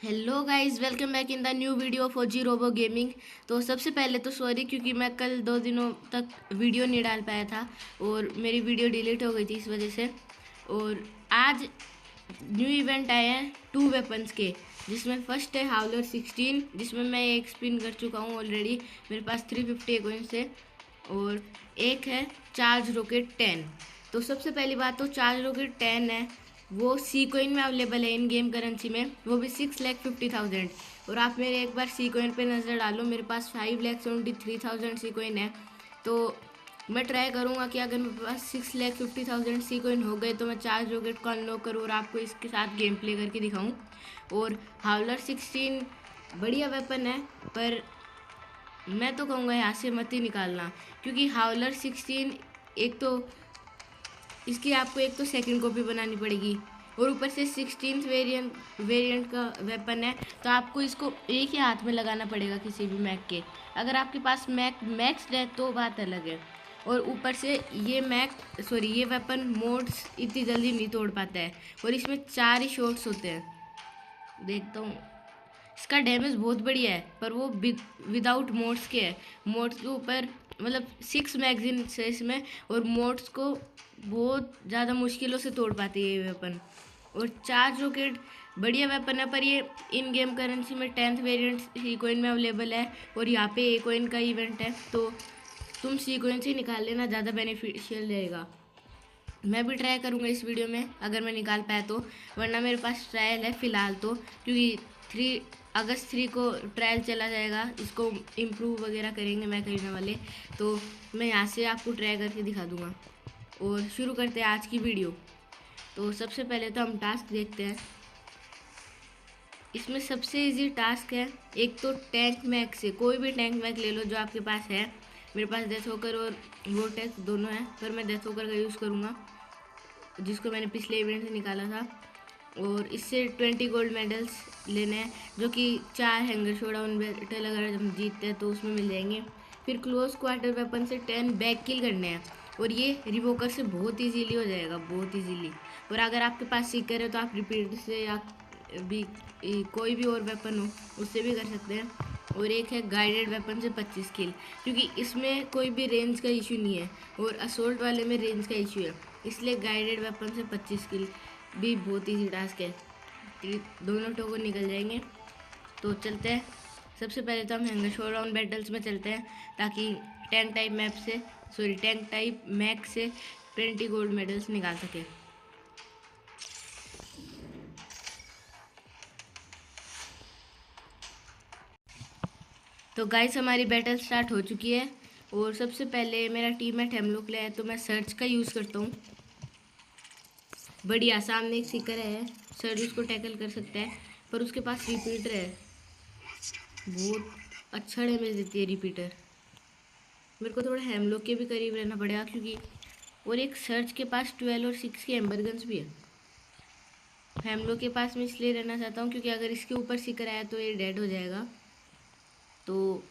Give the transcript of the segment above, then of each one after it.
Hello guys, welcome back in the new video for G Robo gaming. तो सबसे पहले तो सॉरी, क्योंकि मैं कल 2 दिनों तक वीडियो नहीं डाल पाया था और मेरी वीडियो डिलीट हो गई थी इस वजह से। और आज न्यू इवेंट आए हैं 2 वेपन्स के, जिसमें फर्स्ट है हाउलर 16, जिसमें मैं एक स्पिन कर चुका हूँ ऑलरेडी। मेरे पास 350 कोइंस है। और एक है चार्ज रॉकेट 10। तो सबसे पहली बात तो चार्ज रॉकेट 10 है, वो सी कोइन में अवेलेबल है इन गेम करेंसी में, वो भी 6,50,000। और आप मेरे एक बार सी कोइन पे नज़र डालो, मेरे पास 5,73,000 सी कोइन है। तो मैं ट्राई करूँगा कि अगर मेरे पास 6,50,000 सी कोइन हो गए तो मैं चार्ज रॉकेट को अनलॉक करूँ और आपको इसके साथ गेम प्ले करके दिखाऊँ। और हाउलर 16 बढ़िया वेपन है, पर मैं तो कहूँगा यहाँ से मत ही निकालना, क्योंकि हाउलर 16 एक तो इसकी आपको एक तो सेकंड कॉपी बनानी पड़ेगी और ऊपर से 16th वेरिएंट का वेपन है। तो आपको इसको एक ही हाथ में लगाना पड़ेगा किसी भी मैक के। अगर आपके पास मैक्स है तो बात अलग है। और ऊपर से ये वेपन मोड्स इतनी जल्दी नहीं तोड़ पाता है, और इसमें 4 ही शॉट्स होते हैं। देखता हूँ, इसका डैमेज बहुत बढ़िया है, पर वो विदाउट मोड्स के है। मोड्स के ऊपर मतलब 6 मैगजीन है इसमें, और मोड्स को बहुत ज़्यादा मुश्किलों से तोड़ पाती है ये वेपन। और चार्ज रॉकेट बढ़िया वेपन है, पर ये इन गेम करेंसी में 10th वेरिएंट सी कोइन में अवेलेबल है, और यहाँ पे ए कोइन का इवेंट है, तो तुम सी कोइन से निकाल लेना, ज़्यादा बेनिफिशियल रहेगा। मैं भी ट्राई करूँगा इस वीडियो में अगर मैं निकाल पाया तो, वरना मेरे पास ट्रायल है फ़िलहाल तो, क्योंकि 3 अगस्त को ट्रायल चला जाएगा, इसको इम्प्रूव वगैरह करेंगे मैं खरीदने वाले। तो मैं यहाँ से आपको ट्राई करके दिखा दूँगा। और शुरू करते हैं आज की वीडियो। तो सबसे पहले तो हम टास्क देखते हैं। इसमें सबसे इजी टास्क है एक तो टैंक मैक से, कोई भी टैंक मैक ले लो जो आपके पास है। मेरे पास डेथ वॉकर और वोटेक्स दोनों है, पर मैं डेथ वॉकर का यूज़ करूँगा, जिसको मैंने पिछले इवेंट से निकाला था। और इससे 20 गोल्ड मेडल्स लेने हैं, जो कि 4 हैंगर शोडाउन बैटल अगर हम जीतते हैं तो उसमें मिल जाएंगे। फिर क्लोज क्वार्टर वेपन से 10 बैक किल करने हैं, और ये रिवोकर से बहुत इजीली हो जाएगा, बहुत इजीली। और अगर आपके पास सीकर है तो आप रिपीट से या भी कोई भी और वेपन हो उससे भी कर सकते हैं। और एक है गाइडेड वेपन से 25 किल, क्योंकि इसमें कोई भी रेंज का इशू नहीं है, और असोल्ट वाले में रेंज का इशू है, इसलिए गाइडेड वेपन से 25 किल भी बहुत ईजी टास्क है। दोनों टोकन निकल जाएंगे। तो चलते हैं, सबसे पहले तो हम हैंगर शोडाउन बैटल्स में चलते हैं, ताकि टैंक टाइप मैक से 20 गोल्ड मेडल्स निकाल सके। तो गाइस, हमारी बैटल स्टार्ट हो चुकी है, और सबसे पहले मेरा टीममेट हेमलॉक ले है, तो मैं सर्च का यूज़ करता हूँ। बढ़िया, सामने एक सीकर है, सर्च उसको टैकल कर सकता है, पर उसके पास रिपीटर है, बहुत अच्छा डैमेज देती है रिपीटर। मेरे को थोड़ा हेमलॉक के भी करीब रहना पड़ेगा, क्योंकि और एक सर्च के पास 12 और 6 के एम्बर गन्स भी है। हेमलॉक के पास मैं इसलिए रहना चाहता हूँ क्योंकि अगर इसके ऊपर सीकर आया तो ये डेड हो जाएगा, तो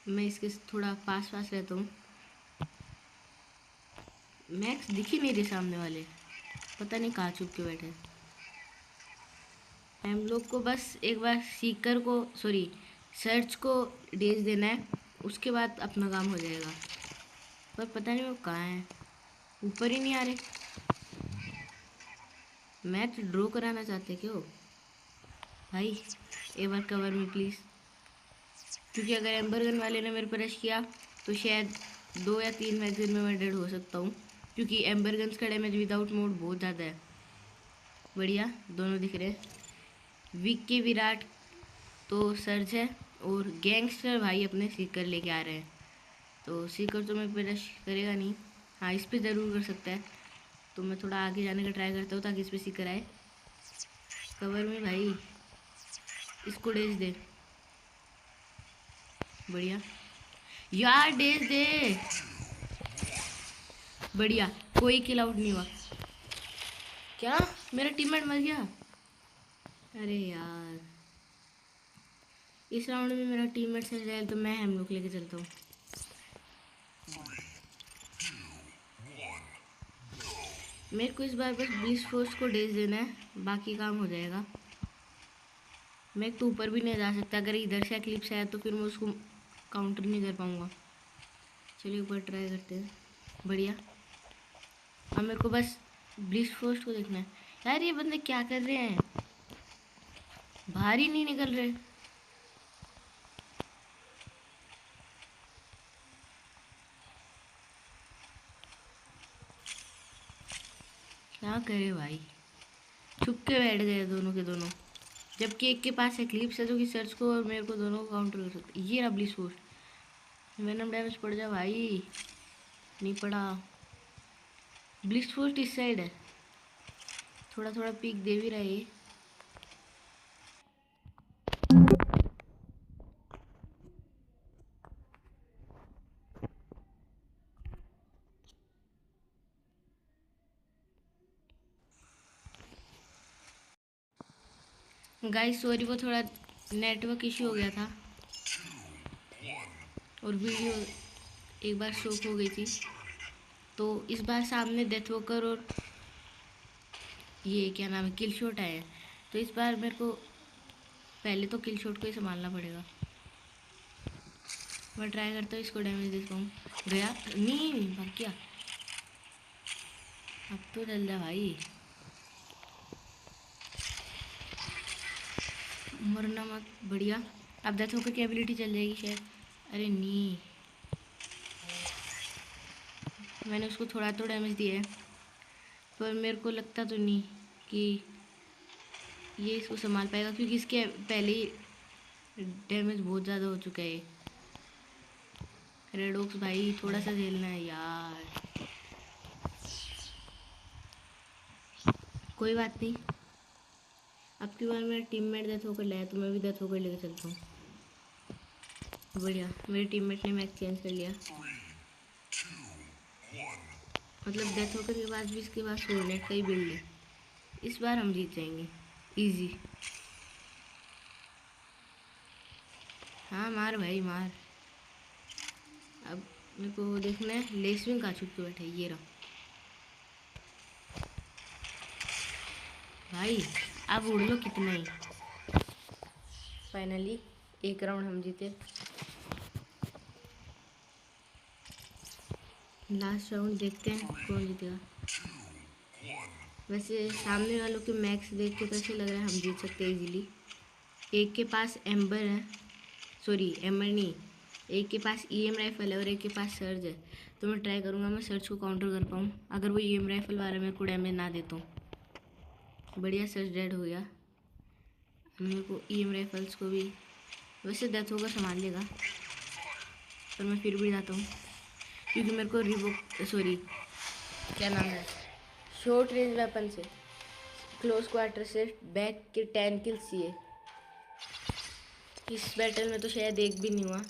मैं इसके थोड़ा पास पास रहता हूँ। मैक्स दिख ही नहीं रहे सामने वाले, पता नहीं कहाँ छुप के बैठे। हम लोग को बस एक बार सर्च को डेज देना है, उसके बाद अपना काम हो जाएगा। पर पता नहीं वो कहाँ है, ऊपर ही नहीं आ रहे। मैच ड्रॉ कराना चाहते क्यों भाई? एक बार कवर में प्लीज़, क्योंकि अगर एम्बर गन वाले ने मेरे पर रश किया तो शायद 2 या 3 मैगजीन में मैं डेड हो सकता हूँ, क्योंकि एम्बर गन्स का डैमेज विदाउट मोड बहुत ज़्यादा है। बढ़िया, दोनों दिख रहे हैं। विक के विराट तो सर्च है, और गैंगस्टर भाई अपने सीकर लेके आ रहे हैं, तो सीकर तो मेरे पे रश करेगा नहीं। हाँ, इस पे ज़रूर कर सकता है, तो मैं थोड़ा आगे जाने का ट्राई करता हूँ ताकि इस पे सीकर आए। कवर में भाई, इसको डेज दे। बढ़िया यार, डेज दे। बढ़िया, कोई किल आउट नहीं हुआ। क्या मेरा टीममेट मर गया? अरे यार, इस राउंड में मेरा टीममेट चल जाए तो मैं हम लोग लेके चलता हूँ। मेरे को इस बार बस 20 फोर्स को डेज देना है, बाकी काम हो जाएगा। मैं एक तो ऊपर भी नहीं जा सकता, अगर इधर से एक्लिप्स आया तो फिर मैं उसको काउंटर नहीं कर पाऊँगा। चलिए ऊपर ट्राई करते हैं। बढ़िया। अब मेरे को बस ब्लिस्ट फोर्स को देखना है। यार ये बंदे क्या कर रहे हैं, बाहर ही नहीं निकल रहे। क्या करे भाई, छुप के बैठ गए दोनों के दोनों, जबकि एक के पास एक्लिप्स है जो कि सर्च को और मेरे को दोनों को काउंटर कर सकते। ये रहा ब्लिस्ट फोर्स, वेनम डैमेज पड़ जा भाई। नहीं पड़ा। ब्लिस्ट फोर्स इस साइड है, थोड़ा थोड़ा पीक दे भी रहा है ये। गाइस सॉरी, वो थोड़ा नेटवर्क इशू हो गया था और वीडियो एक बार शॉक हो गई थी। तो इस बार सामने डेथ वॉकर और ये क्या नाम है, किल शॉट आए हैं। तो इस बार मेरे को पहले तो किल शॉट को ही संभालना पड़ेगा। मैं ट्राई करता हूँ इसको डैमेज दे पाऊँ। गया नहीं, भाग गया। अब तो चल जा भाई, मरना मत। बढ़िया। अब डेथ वॉकर की एबिलिटी चल जाएगी शायद। अरे नहीं, मैंने उसको थोड़ा तो डैमेज दिया है, पर मेरे को लगता तो नहीं कि ये इसको संभाल पाएगा, क्योंकि इसके पहले ही डैमेज बहुत ज़्यादा हो चुका है। रेडोक्स भाई थोड़ा सा झेलना है यार। कोई बात नहीं, अब की बार मेरा टीममेट डेथ होकर लाया तो मैं भी डेथ होकर लेके चलता हूँ। बढ़िया, मेरे टीममेट ने मैच चेंज कर लिया। मतलब डेथ होकर के बाद भी इसके पास होनेट का ही बिल्ड है। इस बार हम जीत जाएंगे इजी। हाँ मार भाई मार। अब मेरे को देखना है लेसविंग का छुप के बैठा है। ये रहा भाई, अब उड़ लो कितना ही। फाइनली एक राउंड हम जीते। लास्ट राउंड देखते हैं कौन जीतेगा। वैसे सामने वालों के मैक्स देख के तो ऐसे लग रहा है हम जीत सकते हैं इजीली। एक के पास एम्बर है, सॉरी एम्बर नहीं, एक के पास ईएम राइफल है और एक के पास सर्ज है। तो मैं ट्राई करूँगा मैं सर्ज को काउंटर कर पाऊँ, अगर वो ईएम राइफल वाला मेरे को डैमेज ना देता हूँ। बढ़िया, सर्ज डेड हो गया। मेरे को ईएम राइफल्स को भी वैसे डेथ होकर संभाल लेगा, पर मैं फिर भी जाता हूँ क्योंकि मेरे को रिवोक सॉरी क्या नाम है, शॉर्ट रेंज वेपन से क्लोज क्वार्टर से बैक के 10 किल्स चाहिए। इस बैटल में तो शायद एक भी नहीं हुआ,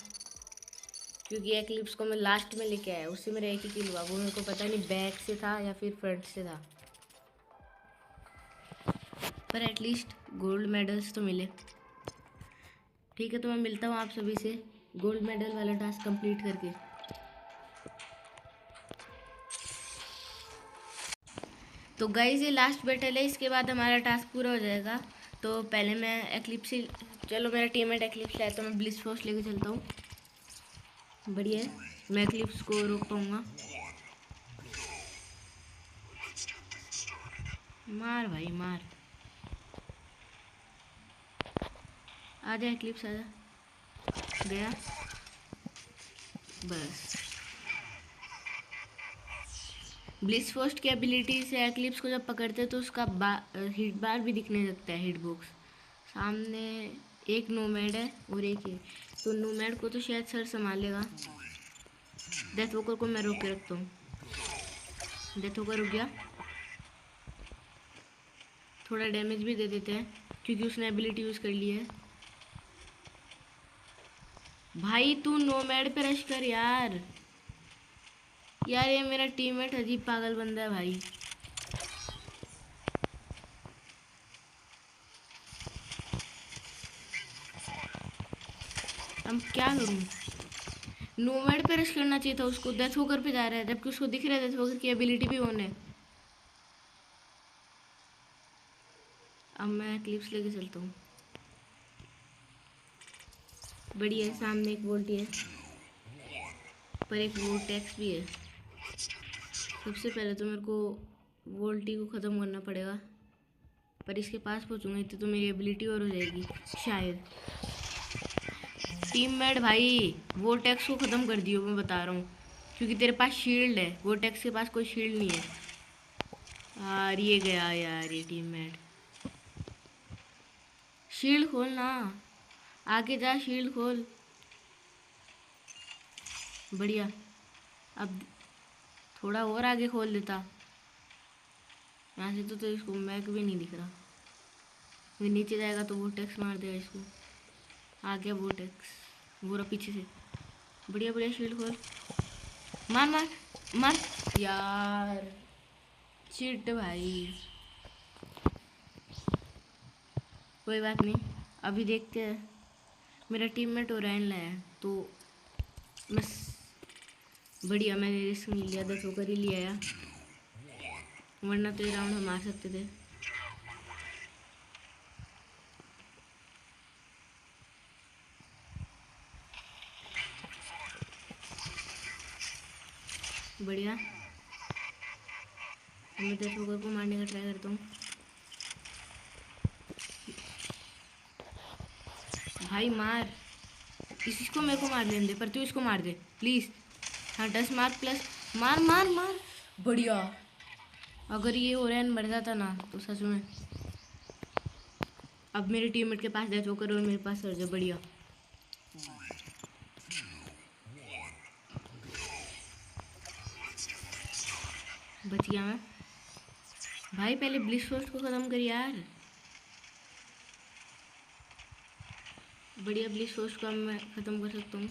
क्योंकि एक्लिप्स को मैं लास्ट में लेके आया, उससे मेरा एक ही किल हुआ। वो मेरे को पता नहीं बैक से था या फिर फ्रंट से था, पर एटलीस्ट गोल्ड मेडल्स तो मिले। ठीक है, तो मैं मिलता हूँ आप सभी से गोल्ड मेडल वाला टास्क कंप्लीट करके। तो गाइस ये लास्ट बैटल है, इसके बाद हमारा टास्क पूरा हो जाएगा। तो पहले मैं एक्लिप्स से, चलो मेरा टीममेट एक्लिप्स है तो मैं ब्लिस फोर्स लेके चलता हूँ। बढ़िया है, मैं एक्लिप्स को रोक पाऊँगा। मार भाई मार, आजा एक्लिप्स आजा। गया बस। ब्लिस फोर्स की एबिलिटी से एक्लिप्स को जब पकड़ते तो उसका हिट बार भी दिखने लगता है, हिट बॉक्स। सामने एक नोमैड है और एक है, तो नोमैड को तो शायद सर संभालेगा। डेथ वॉकर को मैं रोक के रखता हूँ। डेथ वॉकर रुक गया, थोड़ा डैमेज भी दे देते हैं क्योंकि उसने एबिलिटी यूज़ कर ली है। भाई तू नोमैड पे रश कर यार। यार ये मेरा टीममेट अजीब पागल बंदा है भाई। अब क्या करूँ, नोमैड पे रश करना चाहिए था उसको, डेथ वॉकर पे जा रहा है जबकि उसको दिख रहा है डेथ वॉकर की एबिलिटी भी ऑन है। अब मैं क्लिप्स लेके चलता हूँ। बढ़िया है, सामने एक वोल्टी है पर एक वोल्टेक्स भी है। सबसे पहले तो मेरे को वोल्टी को ख़त्म करना पड़ेगा, पर इसके पास पहुंचूंगा इतनी तो मेरी एबिलिटी और हो जाएगी शायद। टीममेट भाई वोल्टेक्स को ख़त्म कर दियो, मैं बता रहा हूँ, क्योंकि तेरे पास शील्ड है, वोल्टेक्स के पास कोई शील्ड नहीं है। यार ये गया यार ये टीममेट। शील्ड खोल ना, आगे जा, शील्ड खोल। बढ़िया, अब थोड़ा और आगे खोल देता। यहाँ से तो इसको मैक भी नहीं दिख रहा, नीचे जाएगा तो वोटेक्स मार देगा इसको। आ गया वोटेक्स, वो रहा पीछे से। बढ़िया बढ़िया, शील्ड खोल, मार मार मार। यार चिट भाई, कोई बात नहीं, अभी देखते हैं। मेरा टीममेट ओराइन लाया है तो बस बढ़िया, मैंने रिस्क नहीं लिया, 10 होकर ही लिया यार, वरना तो ये राउंड हम मार सकते थे। बढ़िया, मैं 10 होकर को मारने का ट्राई करता हूँ। भाई मार, इसको मेरे को मार लेने दे, पर तू इसको मार दे प्लीज़। हाँ 10 मार प्लस, मार मार मार। बढ़िया, अगर ये ओरेन मर जाता ना तो सच में। अब मेरे टीममेट के पास डेथ होकर और मेरे पास सर्ज। बढ़िया, बच गया मैं। भाई पहले ब्लिस फोर्स को ख़त्म कर यार। बढ़िया, ब्लिस फोर्स को अब मैं ख़त्म कर सकता हूँ।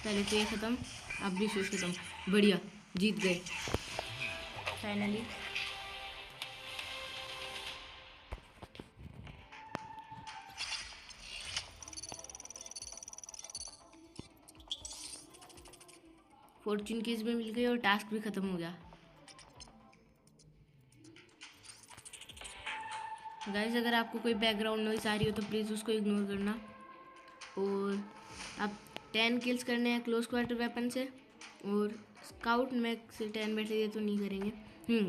पहले तो ये ख़त्म, अब ब्लिस फोर्स ख़त्म। बढ़िया, जीत गए फाइनली। फॉर्चून कीज भी मिल गई और टास्क भी ख़त्म हो गया। गाइस अगर आपको कोई बैकग्राउंड नॉइस आ रही हो तो प्लीज़ उसको इग्नोर करना। और आप 10 किल्स करने हैं क्लोज क्वार्टर वेपन से, और स्काउट मैक से 10 बैठे ये तो नहीं करेंगे।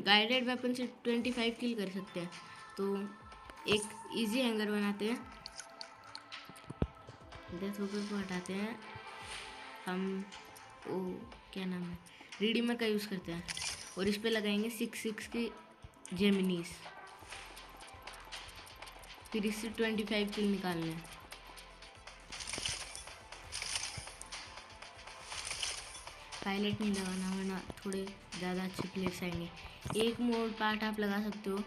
गाइडेड वेपन से 25 किल कर सकते हैं। तो एक इजी हैंगर बनाते हैं, डेथ होकर को हटाते हैं हम। ओ क्या नाम है, रिडीमर का यूज़ करते हैं, और इस पे लगाएंगे 6 की जेमिनीस। फिर इससे 25 किल निकालने हैं। पायलट नहीं लगाना वरना थोड़े ज़्यादा अच्छे प्लेयर्स आएंगे। एक मोड पार्ट आप लगा सकते हो।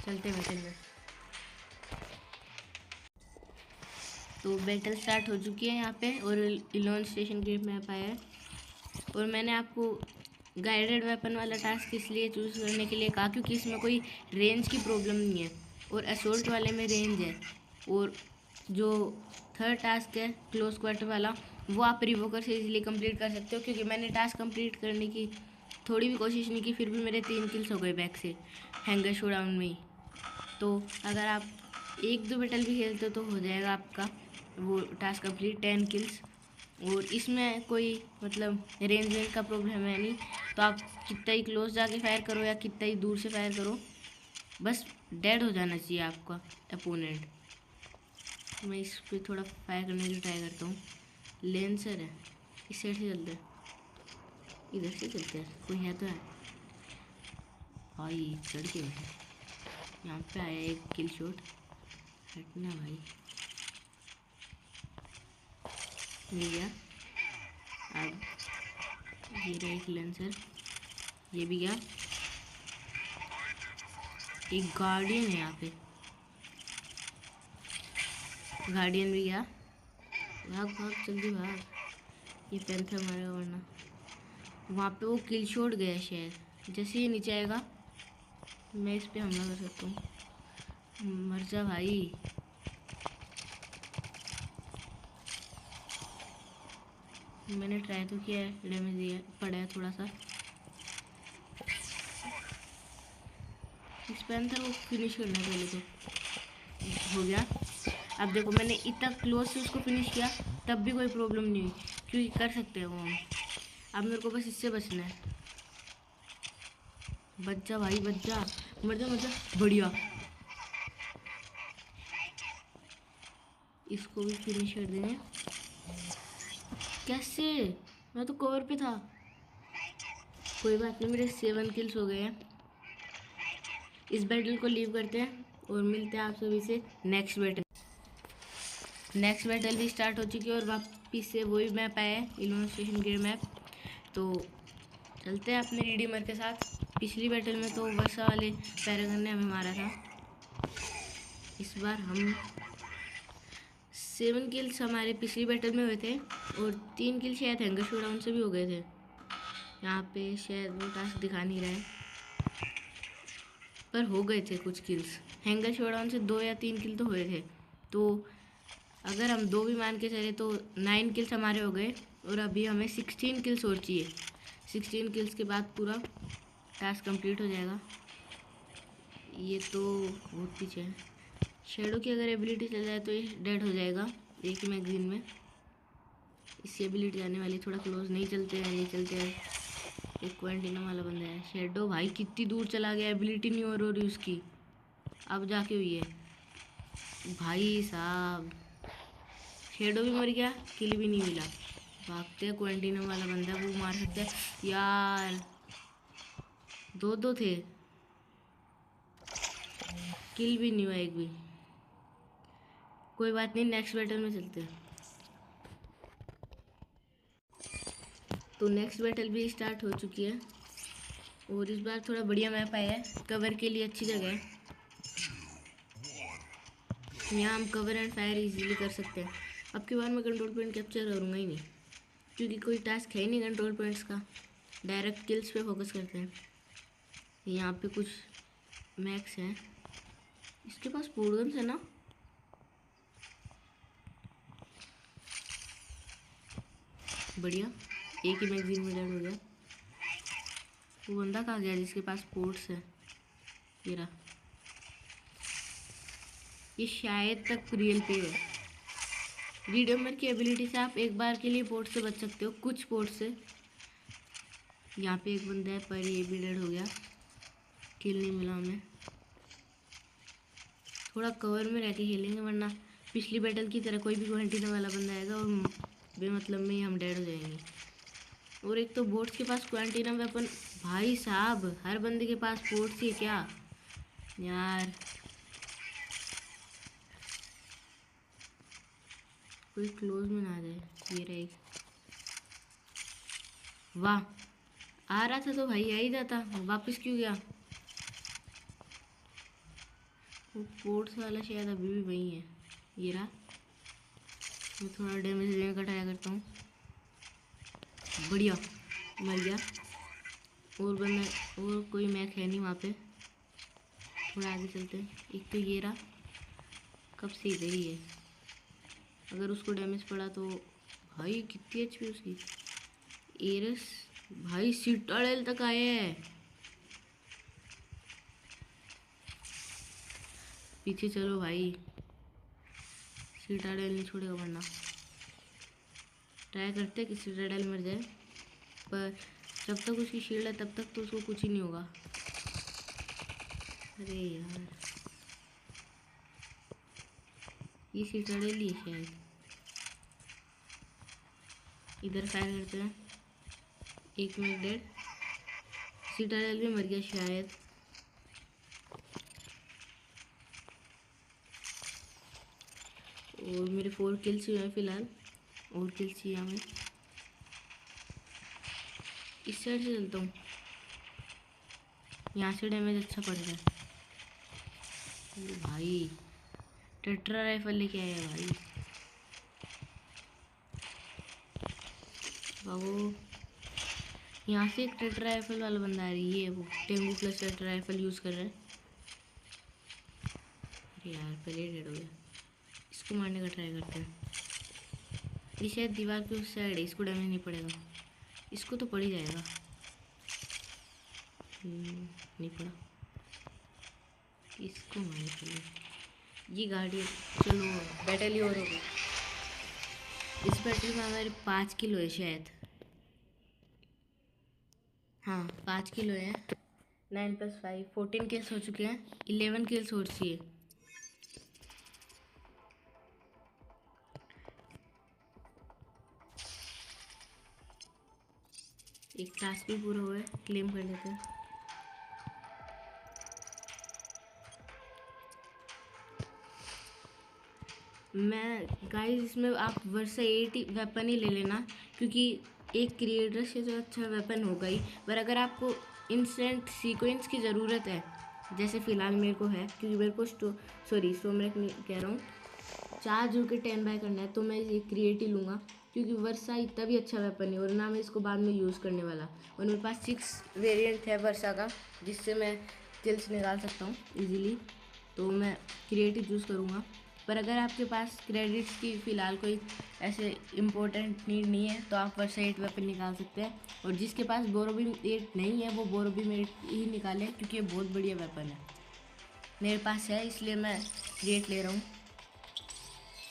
चलते बैटल में, तो बैटल स्टार्ट हो चुकी है यहाँ पे, और इलोन स्टेशन के मैप आया है। और मैंने आपको गाइडेड वेपन वाला टास्क इसलिए चूज़ करने के लिए कहा क्योंकि इसमें कोई रेंज की प्रॉब्लम नहीं है, और असोल्ट वाले में रेंज है। और जो थर्ड टास्क है क्लोज क्वार्टर वाला, वो आप रिवोकर से इजीली कंप्लीट कर सकते हो, क्योंकि मैंने टास्क कंप्लीट करने की थोड़ी भी कोशिश नहीं की, फिर भी मेरे 3 किल्स हो गए बैक से हैंगर शोडाउन में ही। तो अगर आप 1-2 बैटल भी खेलते हो तो हो जाएगा आपका वो टास्क कंप्लीट 10 किल्स। और इसमें कोई मतलब रेंज का प्रॉब्लम है नहीं, तो आप कितना ही क्लोज जाके फायर करो या कितना ही दूर से फायर करो, बस डेड हो जाना चाहिए आपका अपोनेंट। मैं इस पर थोड़ा फायर करने की ट्राई करता हूँ। लेंसर है, इस साइड से चलते हैं, इधर से चलते हैं, कोई है तो है। भाई चढ़ के बैठे, यहाँ पे आया एक किल शॉट। हटना भाई, मिल गया। अब ये रहा एक लेंसर, ये भी गया। एक गार्डियन है यहाँ पे, गार्डियन भी गया। भाग भाग जल्दी भाग, ये पैंथर मारेगा वरना। वहाँ पे वो किल शॉट गया शायद, जैसे ही नीचे आएगा मैं इस पे हमला कर सकता हूँ। मर जा भाई, मैंने ट्राई तो किया है, डैमेज दिया पड़ा है थोड़ा सा। इस पैंथर को फिनिश करना है पहले तो। हो गया, अब देखो मैंने इतना क्लोज से उसको फिनिश किया, तब भी कोई प्रॉब्लम नहीं हुई, क्योंकि कर सकते हैं वो हम। अब मेरे को बस इससे बचना है। बच जा भाई, बच जा, मर जा मर जा, बढ़िया। इसको भी फिनिश कर देंगे। कैसे? मैं तो कवर पे था। कोई बात नहीं, मेरे 7 किल्स हो गए हैं। इस बैटल को लीव करते हैं और मिलते हैं आप सभी से नेक्स्ट बैटल। नेक्स्ट बैटल भी स्टार्ट हो चुकी है और वापिस से वही मैप आया है, इल्यूमिनेशन गेयर मैप। तो चलते हैं अपने रिडीमर के साथ। पिछली बैटल में तो वर्षा वाले पैरागन ने हमें मारा था। इस बार हम 7 किल्स हमारे पिछली बैटल में हुए थे और 3 किल शायद हैंगर शोडाउन से भी हो गए थे। यहाँ पे शायद वो टास्क दिखा नहीं रहा है, पर हो गए थे कुछ किल्स। हैंगर शोडाउन से 2 या 3 किल तो हुए थे। तो अगर हम 2 भी मान के चले तो 9 किल्स हमारे हो गए और अभी हमें 16 किल्स और चाहिए। 16 किल्स के बाद पूरा टास्क कंप्लीट हो जाएगा। ये तो बहुत पीछे है। शेडो की अगर एबिलिटी चल जाए तो ये डेड हो जाएगा एक ही मैगजीन में। इसकी एबिलिटी आने वाली, थोड़ा क्लोज नहीं चलते हैं, नहीं चलते हैं। एक क्वेंटिनो वाला बंदा है। शेडो भाई कितनी दूर चला गया, एबिलिटी नहीं हो रही उसकी, अब जाके हुई है भाई साहब। शेडो भी मर गया, किल भी नहीं मिला। भागते हैं, क्वेंटिनो वाला बंदा वो मार सकता है यार। 2-2 थे, किल भी नहीं हुआ एक भी। कोई बात नहीं, नेक्स्ट बैटल में चलते हैं। तो नेक्स्ट बैटल भी स्टार्ट हो चुकी है और इस बार थोड़ा बढ़िया मैप आया है, कवर के लिए अच्छी जगह है। यहाँ हम कवर एंड फायर इजीली कर सकते हैं। अब की बार मैं कंट्रोल पॉइंट कैप्चर करूँगा ही नहीं, क्योंकि कोई टास्क है ही नहीं कंट्रोल पॉइंट्स का। डायरेक्ट किल्स पे फोकस करते हैं। यहाँ पे कुछ मैक्स हैं, इसके पास पोर्गन्स है ना। बढ़िया, एक ही मैगजीन में डेड हो गया। वो बंदा कहाँ गया जिसके पास पोर्ट्स है? ये रहा। ये शायद तक रियल पे है। रीडमर की एबिलिटी से आप एक बार के लिए पोर्ट से बच सकते हो, कुछ पोर्ट से। यहाँ पे एक बंदा है पर ये भी डेड हो गया, किल नहीं मिला हमें। थोड़ा कवर में रह के खेलेंगे, वरना पिछली बैटल की तरह कोई भी क्वेंटिनो वाला बंदा आएगा और बेमतलब में ही हम डेड हो जाएंगे। और एक तो बोट्स के पास क्वेंटिनो वेपन, भाई साहब हर बंदे के पास पोर्ट्स ही क्या यार। कोई क्लोज में ना आ जाए। ये रहे, वाह आ रहा था तो भाई आ ही जाता, वापस क्यों गया? वो पोर्ट्स वाला शायद अभी भी वही है। ये रहा, मैं थोड़ा डैमेज देने का ट्राई करता हूँ। बढ़िया, मर गया। और बंदा, और कोई मैक है नहीं वहाँ पे। थोड़ा आगे चलते हैं। एक तो ये रहा, कब से इधर ही है। अगर उसको डैमेज पड़ा तो भाई कितनी एचपी उसकी। एरस भाई सिटाडेल तक आए हैं। पीछे चलो भाई, सिटाडेल नहीं छोड़ेगा वरना। ट्राई करते हैं कि सिटाडेल मर जाए, पर जब तक उसकी शील्ड है तब तक तो उसको कुछ ही नहीं होगा। अरे यार, ये सिटाडेल ही है शायद। इधर फायर करते हैं, एक मिनट डेड। सिटाडेल भी मर गया शायद। और मेरे 4 किल्स हुए हैं फिलहाल, और किल्स चाहिए हमें। इस साइड से चलता हूँ, यहाँ से डैमेज अच्छा पड़ रहा है। भाई टेट्रा राइफल लेके आया भाई। बाबू यहाँ से एक टेट्रा राइफल वाला बंदा आ रही है, वो tengu plus tetra rifle use कर रहा है। अरे यार पहले डेड हो गया। इसको मारने का ट्राई करते हैं। ये शायद दीवार के उस साइड है, इसको डैमेज नहीं पड़ेगा। इसको तो पड़ ही जाएगा। नहीं पड़ा। इसको मारे पहले। ये गाड़ी, चलो बैटल ही और होगी। इस बैटल में हमारे 5 किलो है शायद, हाँ 5 किलो है। 9 + 5 14 किल्स हो चुके हैं, 11 किल्स और चाहिए। एक टास्क भी पूरा हुआ है, क्लेम कर लेते हैं। मैं गाइस इसमें आप वर्सा 8 वेपन ही ले लेना, क्योंकि एक क्रिएटर से तो अच्छा वेपन होगा ही, पर अगर आपको इंस्टेंट सीक्वेंस की ज़रूरत है, जैसे फ़िलहाल मेरे को है, क्योंकि मेरे को स्टोमरेक कह रहा हूँ, 4 जो कि 10 बाय करना है, तो मैं ये क्रिएट ही लूँगा, क्योंकि वर्सा इतना भी अच्छा वेपन है और ना मैं इसको बाद में यूज़ करने वाला। और मेरे पास 6 वेरिएंट है वर्सा का, जिससे मैं किल्स निकाल सकता हूँ इजीली, तो मैं क्रिएट ही चूज़ करूँगा। पर अगर आपके पास क्रेडिट्स की फ़िलहाल कोई ऐसे इम्पोर्टेंट नीड नहीं है, तो आप वर्सा 8 वेपन निकाल सकते हैं। और जिसके पास बोरोबीम 8 नहीं है, वो बोरोबीम 8 ही निकालें, क्योंकि ये बहुत बढ़िया वेपन है। मेरे पास है, इसलिए मैं क्रिएट ले रहा हूँ।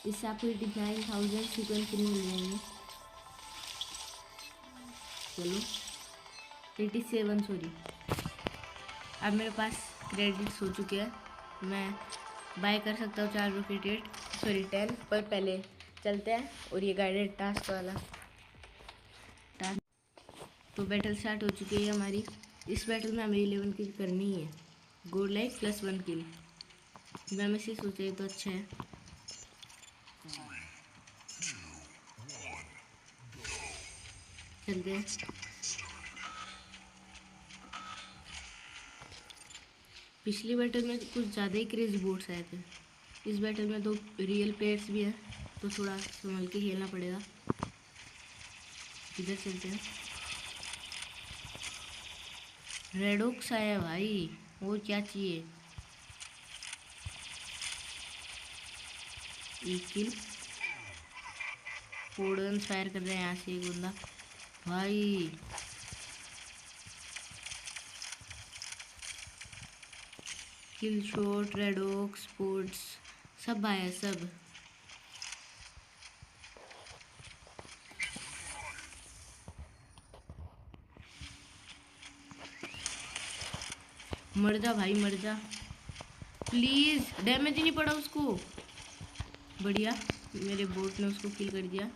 इससे आपको 89,000 सीक्वेंस फ्री मिल जाएंगे। चलो 87 सॉरी, अब मेरे पास क्रेडिट्स हो चुके हैं, मैं बाय कर सकता हूँ 4 रॉकेट 10। पर पहले चलते हैं और ये गाइडेड टास्क वाला टास्क। तो बैटल स्टार्ट हो चुकी है हमारी। इस बैटल में हमें 11 किल करनी ही है, गोल्ड लाइफ +1 किल। मैं में से सोचा तो अच्छा है। चलते हैं। पिछली बैटल में कुछ ज़्यादा ही क्रेजी बोट्स आए थे, इस बैटल में 2 रियल प्लेयर्स भी हैं, तो थोड़ा संभल के खेलना पड़ेगा। इधर चलते हैं। रेडोक्स आया भाई, और क्या चाहिए। एक किल, फोर्डन फायर कर रहे हैं यहाँ से एक बंदा भाई। किल शॉट, रेडोक्स, स्पोर्ट्स सब आया सब। मर जा भाई मर जा प्लीज़, डैमेज ही नहीं पड़ा उसको। बढ़िया, मेरे बोट ने उसको किल कर दिया।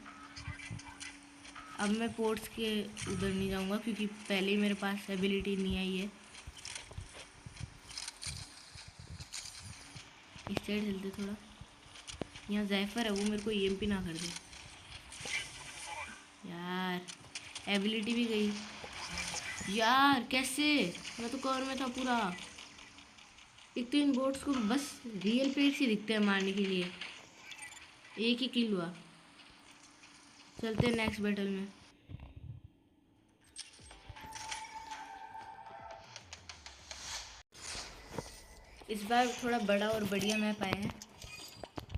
अब मैं पोर्ट्स के उधर नहीं जाऊंगा, क्योंकि पहले ही मेरे पास एबिलिटी नहीं आई है। इस साइड चलते थोड़ा, यहाँ जैफर है, वो मेरे को EMP ना कर दे यार। एबिलिटी भी गई यार, कैसे, मैं तो कवर में था पूरा। एक तो इन बोट्स को बस रियल पेट्स ही दिखते हैं मारने के लिए। एक ही किल हुआ। चलते हैं नेक्स्ट बैटल में। इस बार थोड़ा बड़ा और बढ़िया मैप आया है।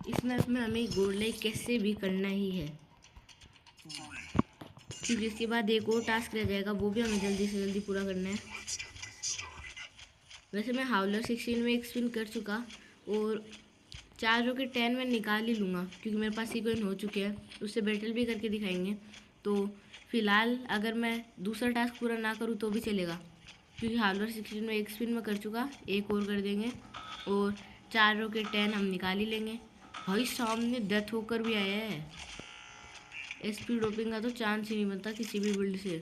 इस मैप में हमें गोल्ड लाइक कैसे भी करना ही है, क्योंकि इसके बाद एक और टास्क रह जाएगा, वो भी हमें जल्दी से जल्दी पूरा करना है। वैसे मैं हाउलर 16 में एक स्पिन कर चुका, और 4 रॉकेट 10 में निकाल ही लूँगा, क्योंकि मेरे पास सीक्वेंस हो चुके हैं। उससे बैटल भी करके दिखाएंगे। तो फिलहाल अगर मैं दूसरा टास्क पूरा ना करूँ तो भी चलेगा, क्योंकि हाउलर 16 में एक स्पिन में कर चुका, एक और कर देंगे और 4 रॉकेट 10 हम निकाल ही लेंगे। भाई सामने डेथ होकर भी आया है। SP ड्रॉपिंग का तो चांस ही नहीं बनता किसी भी बिल्ड से।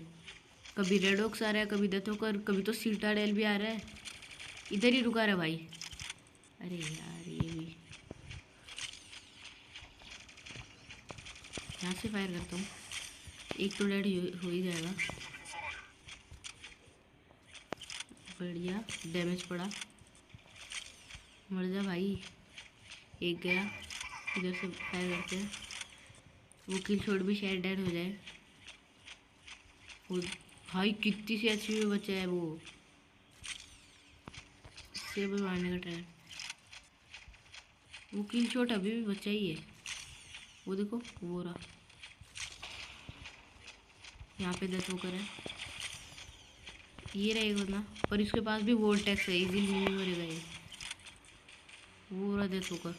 कभी रेडॉक्स आ रहा है, कभी डेथ होकर, कभी तो सीटाडेल भी आ रहा है। इधर ही रुका रहा भाई। अरे यार, ये भी यहाँ से फायर करता हूँ, एक तो डेड हो ही जाएगा। बढ़िया, डैमेज पड़ा, मर जा भाई। एक गया, इधर से फायर करते हैं, वो किल शॉट भी शायद डेड हो जाए। वो भाई कितनी सी HP में बचा है, वो से भी मारने का ट्राई। वो किल शॉट अभी भी बचा ही है, वो देखो वो रहा, यहाँ पे डेथ होकर है। ये रहेगा ना, पर इसके पास भी वोल्टेक्स है, इजीली नहीं मरेगा ये। पूरा डेथ होकर।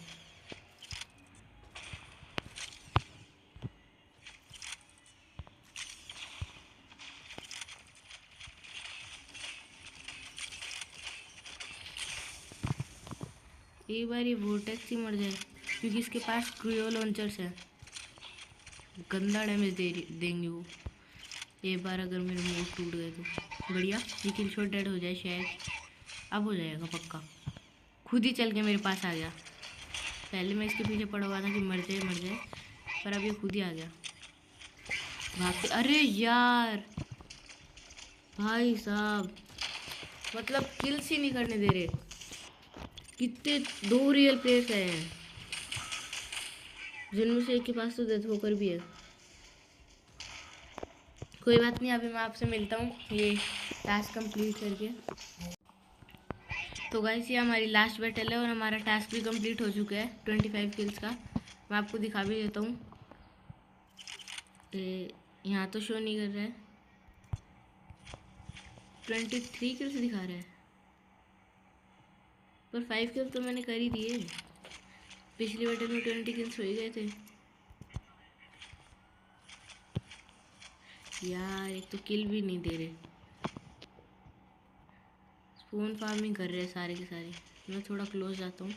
एक बार ये वोटेक्स ही मर जाए क्योंकि इसके पास क्रियो लॉन्चर्स है, गंदा डैमेज देंगे वो। एक बार अगर मेरे मोड टूट गए तो बढ़िया, ये किल शॉट डेड हो जाए शायद। अब हो जाएगा पक्का, खुद ही चल के मेरे पास आ गया। पहले मैं इसके पीछे पड़ा हुआ था कि मर जाए, पर अब ये खुद ही आ गया भागते। अरे यार भाई साहब, मतलब किल्स ही नहीं करने दे रहे। कितने 2 रियल प्लेयर्स हैं जिनमें से एक के पास तो डेथ होकर भी है। कोई बात नहीं, अभी मैं आपसे मिलता हूँ ये टास्क कंप्लीट करके। तो गाइस ये हमारी लास्ट बैटल है और हमारा टास्क भी कंप्लीट हो चुका है 25 किल्स का। मैं आपको दिखा भी देता हूँ, यहाँ तो शो नहीं कर रहा है, 23 किल्स दिखा रहा है, पर 5 किल्स तो मैंने कर ही दिए। पिछली बैटल में 20 किल्स हो ही गए थे यार। एक तो किल भी नहीं दे रहे, स्पून फार्मिंग कर रहे हैं सारे के सारे। मैं थोड़ा क्लोज जाता हूँ,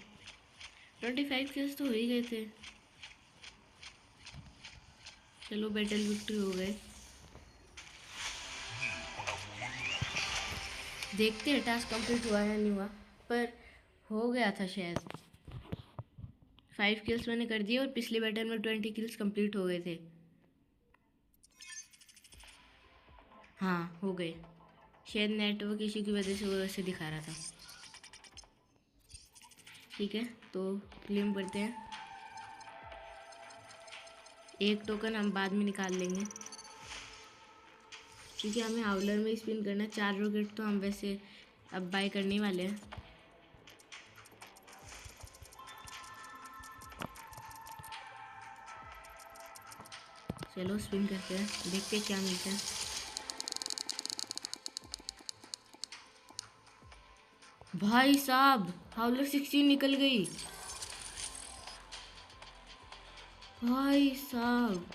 25 किल्स तो हो ही गए थे। चलो बैटल विक्ट्री हो गए। देखते हैं टास्क कंप्लीट हुआ या नहीं हुआ, पर हो गया था शायद। 5 किल्स मैंने कर दिए और पिछले बैटल में 20 किल्स कंप्लीट हो गए थे। हाँ हो गए, शायद नेटवर्क इशू की वजह से वो वैसे दिखा रहा था। ठीक है, तो क्लेम करते हैं। एक टोकन हम बाद में निकाल लेंगे क्योंकि हमें हाउलर में स्पिन करना है। 4 रॉकेट तो हम वैसे अब बाय करने वाले हैं। चलो स्पिन करते हैं, देखते हैं क्या मिलता है। भाई साहब हाउलर 16 निकल गई। भाई साहब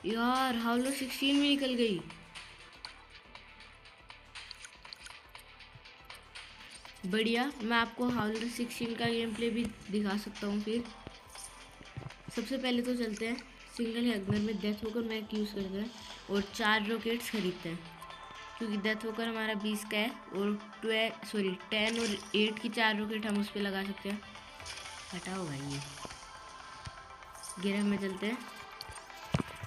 यार हाउलर 16 में निकल गई। बढ़िया, मैं आपको हाउलर 16 का गेम प्ले भी दिखा सकता हूँ फिर। सबसे पहले तो चलते हैं सिंगल हैगनर में, डेथ होकर मैक यूज़ करते हैं और 4 रॉकेट्स खरीदते हैं क्योंकि डेथ होकर हमारा 20 का है और 10 और 8 की 4 रॉकेट हम उस पर लगा सकते हैं। हटाओ भाई ये गिरह में चलते हैं।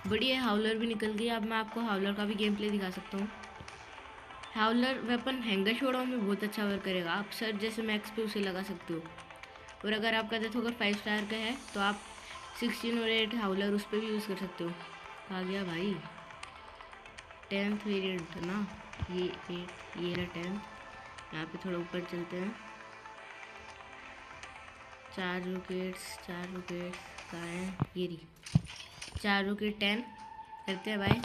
बढ़िया, हाउलर भी निकल गई। अब मैं आपको हाउलर का भी गेम प्ले दिखा सकता हूँ। हाउलर वेपन हैंगर शोडाउन में बहुत अच्छा वर्क करेगा। आप सर जैसे मैक्स पे उसे लगा सकते हो, और अगर आपका डेथ होकर 5 स्टार का है तो आप 16 और 8 हाउलर उस पर भी यूज़ कर सकते हो। आ गया भाई 10th वेरिएंट ना, ये 8 ये रहा 10th। यहाँ पे थोड़ा ऊपर चलते हैं। 4 रॉकेट्स कहाँ हैं, ये रही 4 रॉकेट 10 करते हैं भाई।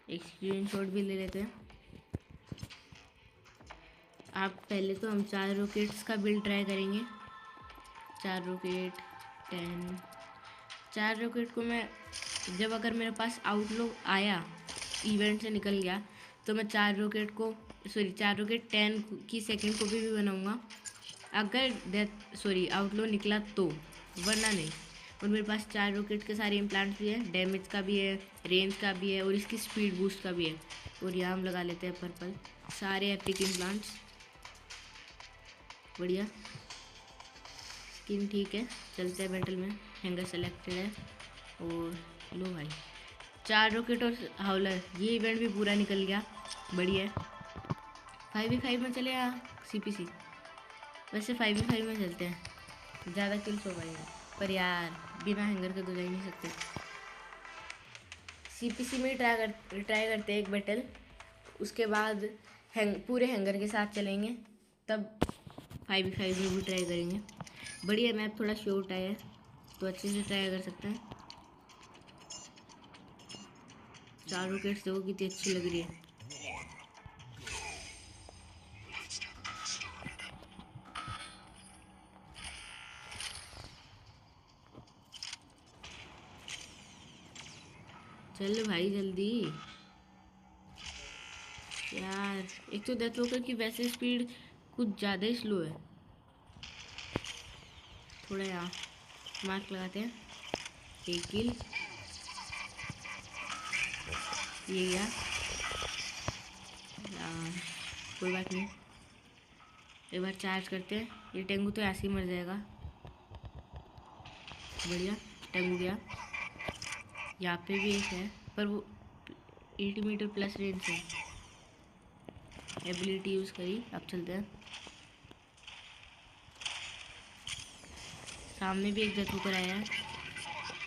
एक स्क्रीनशॉट भी ले लेते हैं। आप पहले तो हम 4 रॉकेट्स का बिल्ड ट्राई करेंगे। 4 रॉकेट 10, 4 रॉकेट को मैं जब अगर मेरे पास आउटलॉक आया इवेंट से निकल गया तो मैं 4 रॉकेट 10 की सेकंड कॉपी भी बनाऊंगा अगर आउटलॉक निकला तो, वरना नहीं। और मेरे पास 4 रॉकेट के सारे इम्प्लांट्स भी हैं, डैमेज का भी है, रेंज का भी है और इसकी स्पीड बूस्ट का भी है। और यहाँ हम लगा लेते हैं पर्पल सारे एपिक इम्प्लांट्स। बढ़िया स्किन ठीक है, चलते हैं बैटल में। हैंगर सेलेक्टेड है और लो भाई 4 रॉकेट और हाउलर, ये इवेंट भी पूरा निकल गया। बढ़िया 5v5 में चले यहाँ CPC, वैसे 5v5 में चलते हैं, ज़्यादा किल्स हो पाएगा। पर यार बिना हैंगर के तो जा ही नहीं सकते। CPC में ही ट्राई करते हैं एक बैटल, उसके बाद पूरे हैंगर के साथ चलेंगे, तब 5v5 में भी ट्राई करेंगे। बढ़िया मैप थोड़ा शॉर्ट आया है तो अच्छे से ट्राई कर सकते हैं। 4 रॉकेट्स देखो कितनी अच्छी लग रही है। चल भाई जल्दी यार। एक तो डेथ वॉकर की वैसे स्पीड कुछ ज़्यादा ही स्लो है। थोड़ा यहाँ मार्क लगाते हैं। एक किल ये गया यार, कोई बात नहीं। एक बार चार्ज करते हैं। ये टेंगू तो ऐसे ही मर जाएगा। बढ़िया टेंगू गया। यहाँ पे भी एक है पर वो 80 मीटर प्लस रेंज है। एबिलिटी यूज़ करी। अब चलते हैं। सामने भी एक डेथ वॉकर आया है।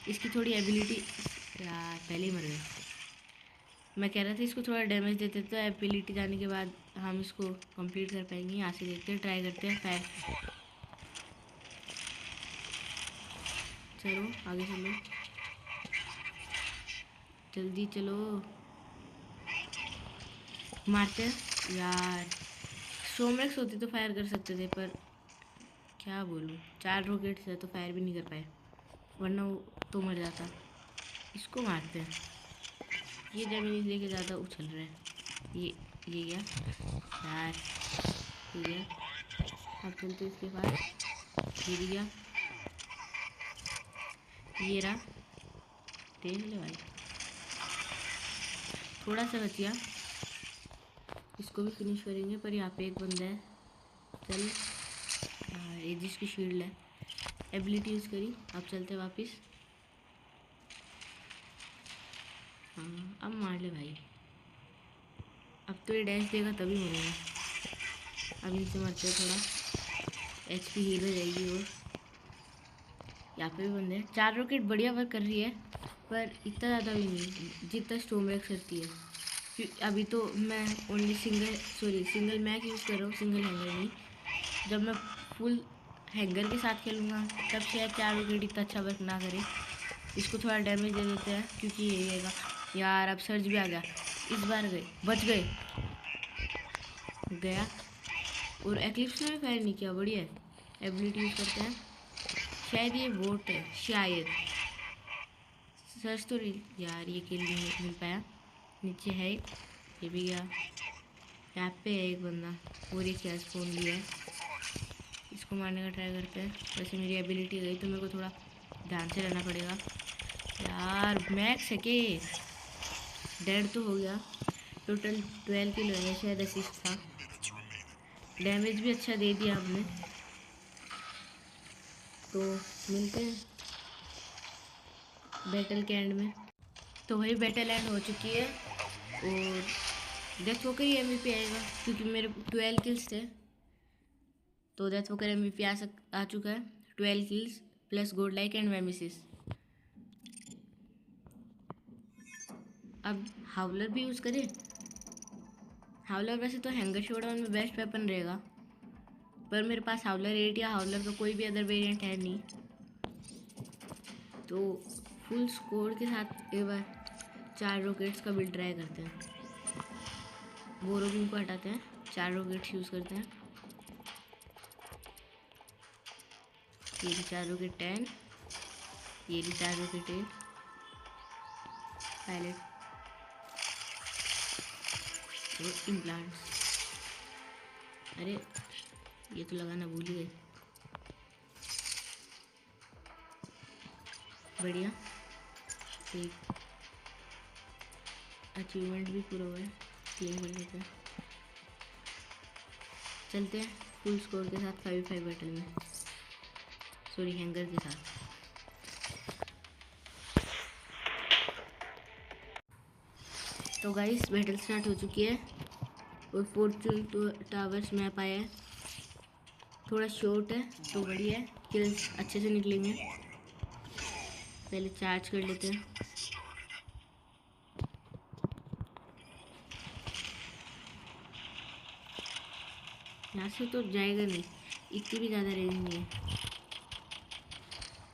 इसकी थोड़ी एबिलिटी यार पहले ही मर गए। मैं कह रहा था इसको थोड़ा डैमेज देते तो एबिलिटी जाने के बाद हम इसको कंप्लीट कर पाएंगे। यहाँ से देखते हैं, ट्राई करते हैं। फायर चलो आगे चलो, जल्दी चलो मारते हैं यार। सोमरेक्स होते तो फायर कर सकते थे पर क्या बोलूँ, 4 रॉकेट्स है तो फायर भी नहीं कर पाए, वरना वो तो मर जाता। इसको मारते हैं। ये डैमेज लेके ज़्यादा उछल रहा है। ये गया यार, ये गया। अब चलते इसके पास। ये भी गया, ये रहा। देख ले भाई, थोड़ा सा बच गया। इसको भी फिनिश करेंगे पर यहाँ पे एक बंदा है। चल ये जिसकी शील्ड है, एबिलिटी यूज़ करी। अब चलते वापस। हाँ अब मार ले भाई। अब तो ये डैश देगा तभी मरेगा। अब इनसे मरते हैं, थोड़ा HP हील हो जाएगी। और यहाँ पे भी बंदे हैं। 4 रॉकेट बढ़िया वर्क कर रही है पर इतना ज़्यादा भी नहीं जितना स्टोमरेक्स करती है। अभी तो मैं ओनली सिंगल मैक यूज़ कर रहा हूँ, सिंगल हैंगर नहीं। जब मैं फुल हैंगर के साथ खेलूँगा तब शायद 4 विकेट इतना अच्छा वर्क ना करे। इसको थोड़ा डैमेज दे देते हैं क्योंकि यही रहेगा यार। अब सर्ज भी आ गया, इस बार गए, बच गए, गया। और एक्लिप्स ने भी फायर नहीं किया, बढ़िया है। एबिलिटी यूज़ करते हैं। शायद ये वोट है, शायद सर्च तो यार। ये किल नहीं मिल पाया। नीचे है एक, ये भी गया। यहाँ पे है एक बंदा और एक कैश फोन लिया है। इसको मारने का ट्राई करते हैं। वैसे मेरी एबिलिटी गई तो मेरे को थोड़ा ध्यान से रहना पड़ेगा यार। मैक्स है कि डेड तो हो गया। टोटल 12 किलो है, शायद असिस्ट था। डैमेज भी अच्छा दे दिया हमने। तो मिलते हैं बैटल के एंड में। तो वही बैटल एंड हो चुकी है और डेथ वॉकर ही MVP आएगा क्योंकि मेरे 12 किल्स थे। तो डेथ वॉकर MVP आ चुका है। 12 किल्स प्लस गोड लाइक एंड मेमिसिस। अब हाउलर भी यूज़ करें। हाउलर वैसे तो हैंगर शोडाउन में बेस्ट वेपन रहेगा पर मेरे पास हाउलर 8 या हाउलर का कोई भी अदर वेरिएंट है नहीं। तो फुल स्कोर के साथ एक बार 4 रॉकेट्स का बिल्ड ट्राई करते हैं। बोरोबिन को हटाते हैं, 4 रॉकेट्स यूज़ करते हैं। ये भी 4 रॉकेट 10, ये भी 4 रॉकेट 8। पायलट इम्प्लांट्स, अरे ये तो लगाना भूल ही गए। बढ़िया, एक अचीवमेंट भी पूरा हुआ है। क्लेम कर लेते हैं। चलते हैं फुल स्कोर के साथ 5v5 बैटल में, सॉरी हैंगर के साथ। तो गाइस बैटल स्टार्ट हो चुकी है और फॉर्चून टावर्स मैप आया है। थोड़ा शॉर्ट है तो बढ़िया है, किल्स अच्छे से निकलेंगे। पहले चार्ज कर लेते हैं। यहाँ से तो जाएगा नहीं, इतनी भी ज़्यादा रेंज नहीं है।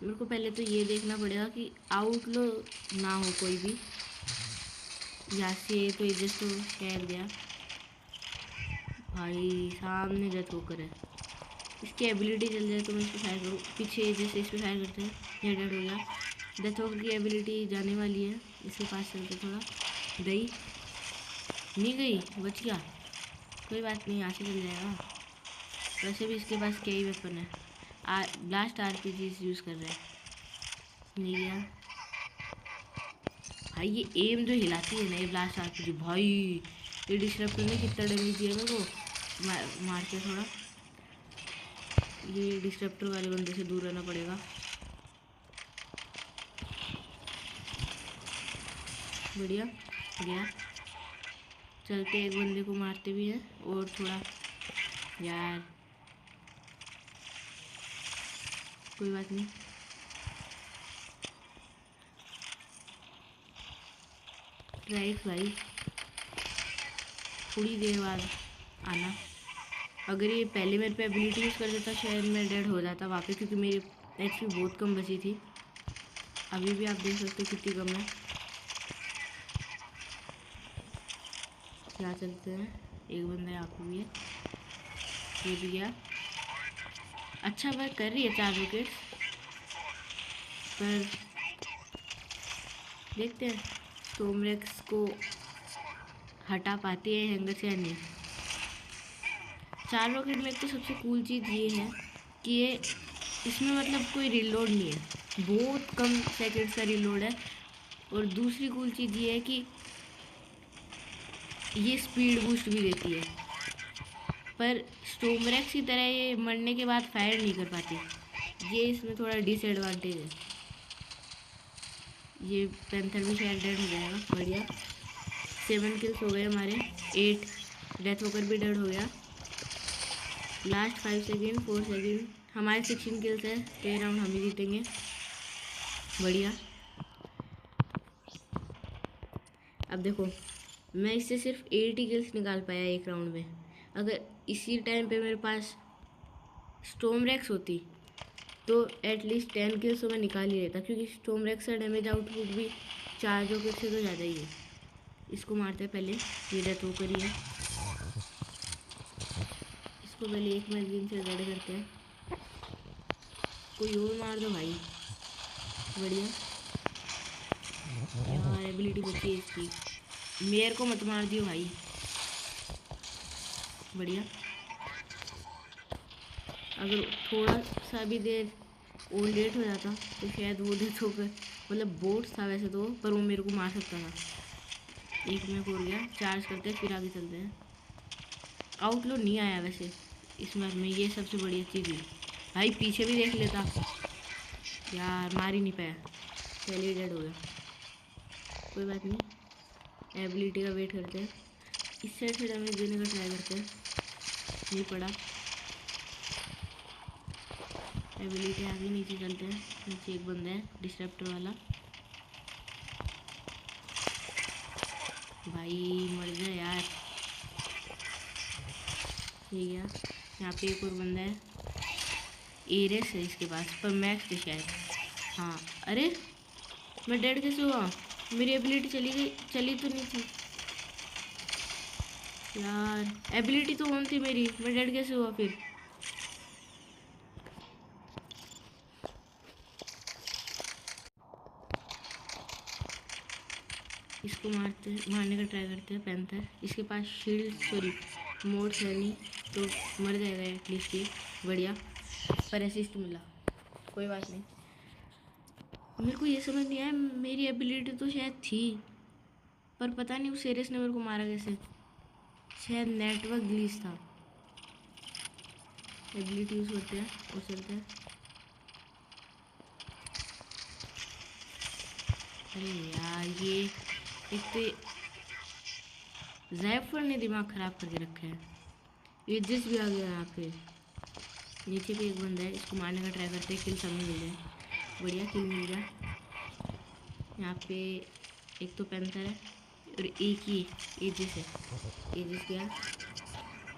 मेरे को पहले तो ये देखना पड़ेगा कि आउटलो ना हो कोई भी। यहाँ से तो इधर तो शहर गया भाई, सामने डेथ होकर है। इसकी एबिलिटी चल जाए तो मैं इस पर फायर करूँ, पीछे जैसे इस पर फायर करते हैं, ये डेड हो गया। डेथ होकर की एबिलिटी जाने वाली है, इसके पास चलते थोड़ा। गई नहीं गई, बच गया, कोई बात नहीं, यहाँ से चल जाएगा। वैसे भी इसके पास कई वेपन है। ब्लास्ट आरपीजी यूज़ कर रहा है, नहीं गया भाई। ये एम जो हिलाती है ना ये ब्लास्ट आरपीजी भाई, ये डिस्ट्रप्टर ने कितना डैमेज दिया मेरे को। मार के थोड़ा, ये डिस्ट्रप्टर वाले बंदे से दूर रहना पड़ेगा। बढ़िया गया, चलते एक बंदे को मारते भी हैं और थोड़ा यार, कोई बात नहीं। राइट भाई, थोड़ी देर बाद आना। अगर ये पहले मेरे पे एबिलिटी यूज़ कर देता शायद मैं डेड हो जाता वापस, क्योंकि मेरी एचपी बहुत कम बची थी। अभी भी आप देख सकते हो कितनी कम है। क्या चलते हैं, एक बंदा यहाँ पे भी है, ये भी गया। अच्छा भाई कर रही है 4 विकेट्स, पर देखते हैं स्टॉर्मरेक्स को हटा पाती है हैंगर से या नहीं। 4 रॉकेट में एक तो सबसे कूल चीज़ ये है कि ये इसमें मतलब कोई रिलोड नहीं है, बहुत कम सेकंड्स का रिलोड है। और दूसरी कूल चीज़ ये है कि ये स्पीड बूस्ट भी देती है, पर स्टॉर्मरेक्स की तरह ये मरने के बाद फायर नहीं कर पाती, ये इसमें थोड़ा डिसएडवांटेज है। ये पैंथर भी शायद डेड हो जाएगा। बढ़िया, 7 किल्स हो गए हमारे, 8 डेथ होकर भी डेड हो गया। लास्ट 5 सेकेंड, 4 सेकेंड, हमारे 16 किल्स है, तो ये राउंड हम ही जीतेंगे। बढ़िया, अब देखो मैं इससे सिर्फ 8 ही किल्स निकाल पाया एक राउंड में। अगर इसी टाइम पे मेरे पास स्टॉर्मरेक्स होती तो एटलीस्ट 10 किल्स तो मैं निकाल ही लेता, क्योंकि स्टॉर्मरेक्स का डैमेज आउटपुट भी 4 रॉकेट से तो ज़्यादा ही है। इसको मारते हैं पहले, ये डेथ होकर ही है। इसको पहले एक मैगजीन से रेड करते हैं, कोई और मार दो भाई। बढ़िया यार, एबिलिटी बची है इसकी, मेयर को मत मार दियो भाई। बढ़िया, अगर थोड़ा सा भी देर और लेट हो जाता तो शायद वो डेथ होकर, मतलब बोट था वैसे तो, पर वो मेरे को मार सकता था। एक में हो गया, चार्ज करते हैं फिर आगे चलते हैं। आउटलो नहीं आया वैसे इस मैप में, ये सबसे बड़ी चीज़ हुई भाई। पीछे भी देख लेता यार, मार ही नहीं पाया, पहले डेड हो गया। कोई बात नहीं, एबिलिटी का वेट करते हैं, इस साइड से डैमेज देने का ट्राई करते हैं। नहीं पड़ा, एबिलिटी आगे नीचे चलते हैं। नीचे एक बंदा है डिस्ट्रप्टर वाला, भाई मर जा यार। ठीक है, यहाँ पे एक और बंदा है, एरेस है इसके पास, पर मैक्स है शायद। हाँ, अरे मैं डेड कैसे हुआ, मेरी एबिलिटी चली गई, चली तो नहीं थी यार, एबिलिटी तो ऑन थी मेरी, मैं डेड कैसे हुआ फिर। इसको मारने का ट्राई करते हैं पैंथर, इसके पास शील्ड सॉरी मोड्स है नहीं, तो मर जाएगा एटलीस्ट ये। बढ़िया, पर असिस्ट मिला, कोई बात नहीं। मेरे को ये समझ नहीं आया, मेरी एबिलिटी तो शायद थी, पर पता नहीं उस सीरियस ने मेरे को मारा कैसे, शायद नेटवर्क ग्लिच था। एबिलिटी यूज़ करते हैं और चलते हैं। अरे यार, ये एक तो जैफर ने दिमाग ख़राब करके रखा है। ये जिस भी आ गया यहाँ पे, नीचे भी एक बंदा है, इसको मारने का ट्राई करते हैं, किल समय मिल जाए। बढ़िया, किल मिल गया। यहाँ पे एक तो पैंथर है और एक ही एजिस है, एजिस गया।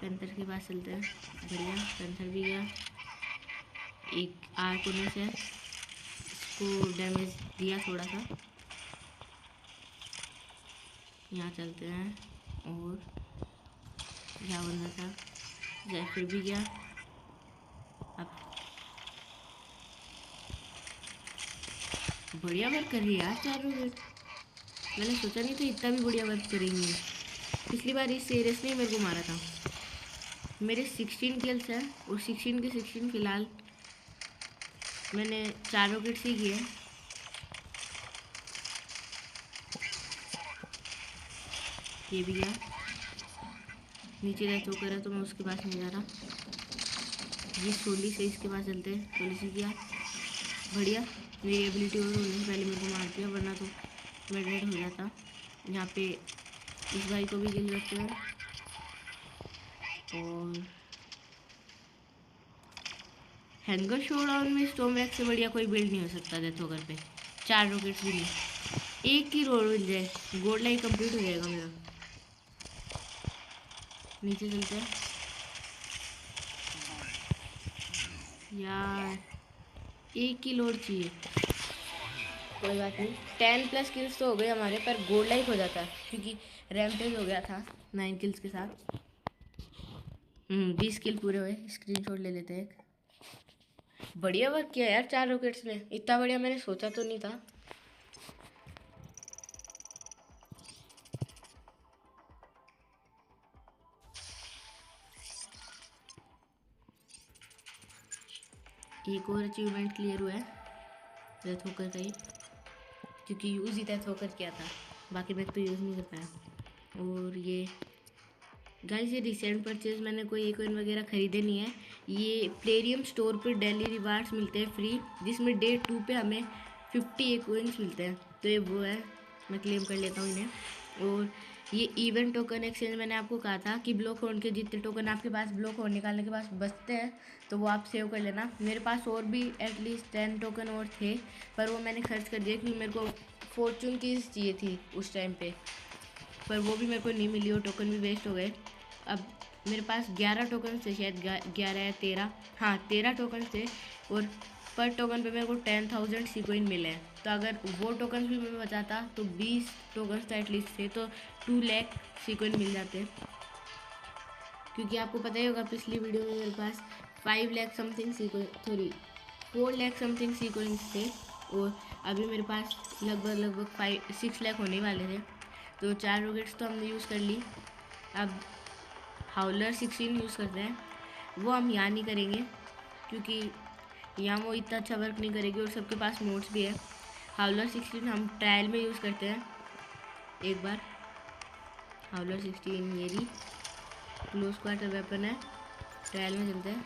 पैंथर के पास चलते हैं। बढ़िया, पैंथर भी गया। एक आर्कोनिस है, इसको डैमेज दिया थोड़ा सा। यहाँ चलते हैं और क्या बनना था, जय फिर भी गया। अब बढ़िया वर्क कर रही है यार चारों गेट। मैंने सोचा नहीं था इतना भी बढ़िया वर्क करेंगे। पिछली बार इस सीरियस ने मेरे को मारा था। मेरे 16 किल्स हैं और 16 के 16 फिलहाल मैंने 4 रॉकेट्स ही किए। ये भी गया, नीचे रहते होकर है तो मैं उसके पास नहीं जा रहा। ये सोली से इसके पास चलते हैं। सोली से किया बढ़िया, मेरी एबिलिटी और होने से पहले मेरे को मार दिया, वरना तो मैं डेड हो जाता। यहाँ पे इस भाई को भी किल करते हैं। और हैंगर शोडाउन में स्टॉर्म रैक से बढ़िया कोई बिल्ड नहीं हो सकता डेथ होकर पे। 4 रॉकेट्स भी नहीं, एक ही रोड मिल जाए गोल्ड लाइन कंप्लीट हो जाएगा मेरा। नीचे चलते हैं यार, एक ही लोड चाहिए। कोई बात नहीं, 10 प्लस किल्स तो हो गए हमारे, पर गोल्ड लाइक हो जाता क्योंकि रैम्पेज हो गया था 9 किल्स के साथ। 20 किल पूरे हुए। स्क्रीनशॉट ले लेते हैं एक। बढ़िया वर्क किया यार 4 रॉकेट्स में, इतना बढ़िया मैंने सोचा तो नहीं था। एक और अचीवमेंट क्लियर हुआ है डेथ होकर का ही, क्योंकि यूज़ ही डेथ होकर किया था, बाकी मैं तो यूज़ नहीं कर पाया। और ये गाइस, ये रिसेंट परचेज मैंने कोई एक कॉइन वगैरह ख़रीदे नहीं है। ये प्लेरियम स्टोर पे डेली रिवार्ड्स मिलते हैं फ्री, जिसमें डे 2 पे हमें 50 एक कॉइन्स मिलते हैं। तो ये वो है, मैं क्लेम कर लेता हूँ इन्हें। और ये इवेंट टोकन एक्सचेंज मैंने आपको कहा था कि ब्लॉक होने के जितने टोकन आपके पास ब्लॉक होने निकालने के पास बचते हैं तो वो आप सेव कर लेना। मेरे पास और भी एटलीस्ट 10 टोकन और थे, पर वो मैंने खर्च कर दिया क्योंकि मेरे को फॉर्चून की चाहिए थी उस टाइम पे, पर वो भी मेरे को नहीं मिली और टोकन भी वेस्ट हो गए। अब मेरे पास 11 टोकन थे, शायद 11 या 13, हाँ 13 टोकन थे। और पर टोकन पे मेरे को 10,000 सीकॉइन मिले हैं। तो अगर वो टोकन भी मैं बचाता तो 20 टोकन तो एटलीस्ट थे, तो 2 लाख सीकॉइन मिल जाते। क्योंकि आपको पता ही होगा पिछली वीडियो में मेरे पास 5 lakh something seacoin, sorry 4 lakh something seacoins थे, और अभी मेरे पास लगभग 6 लाख होने वाले थे। तो 4 रॉकेट्स तो हमने यूज़ कर ली। अब हाउलर 16 यूज़ करते हैं, वो हम यहाँ नहीं करेंगे क्योंकि यहाँ वो इतना अच्छा वर्क नहीं करेगी और सबके पास मोड्स भी है। हाउलर 16 हम ट्रायल में यूज़ करते हैं एक बार। हाउलर 16 ये रही, क्लोज क्वार्टर वेपन है, ट्रायल में चलते हैं।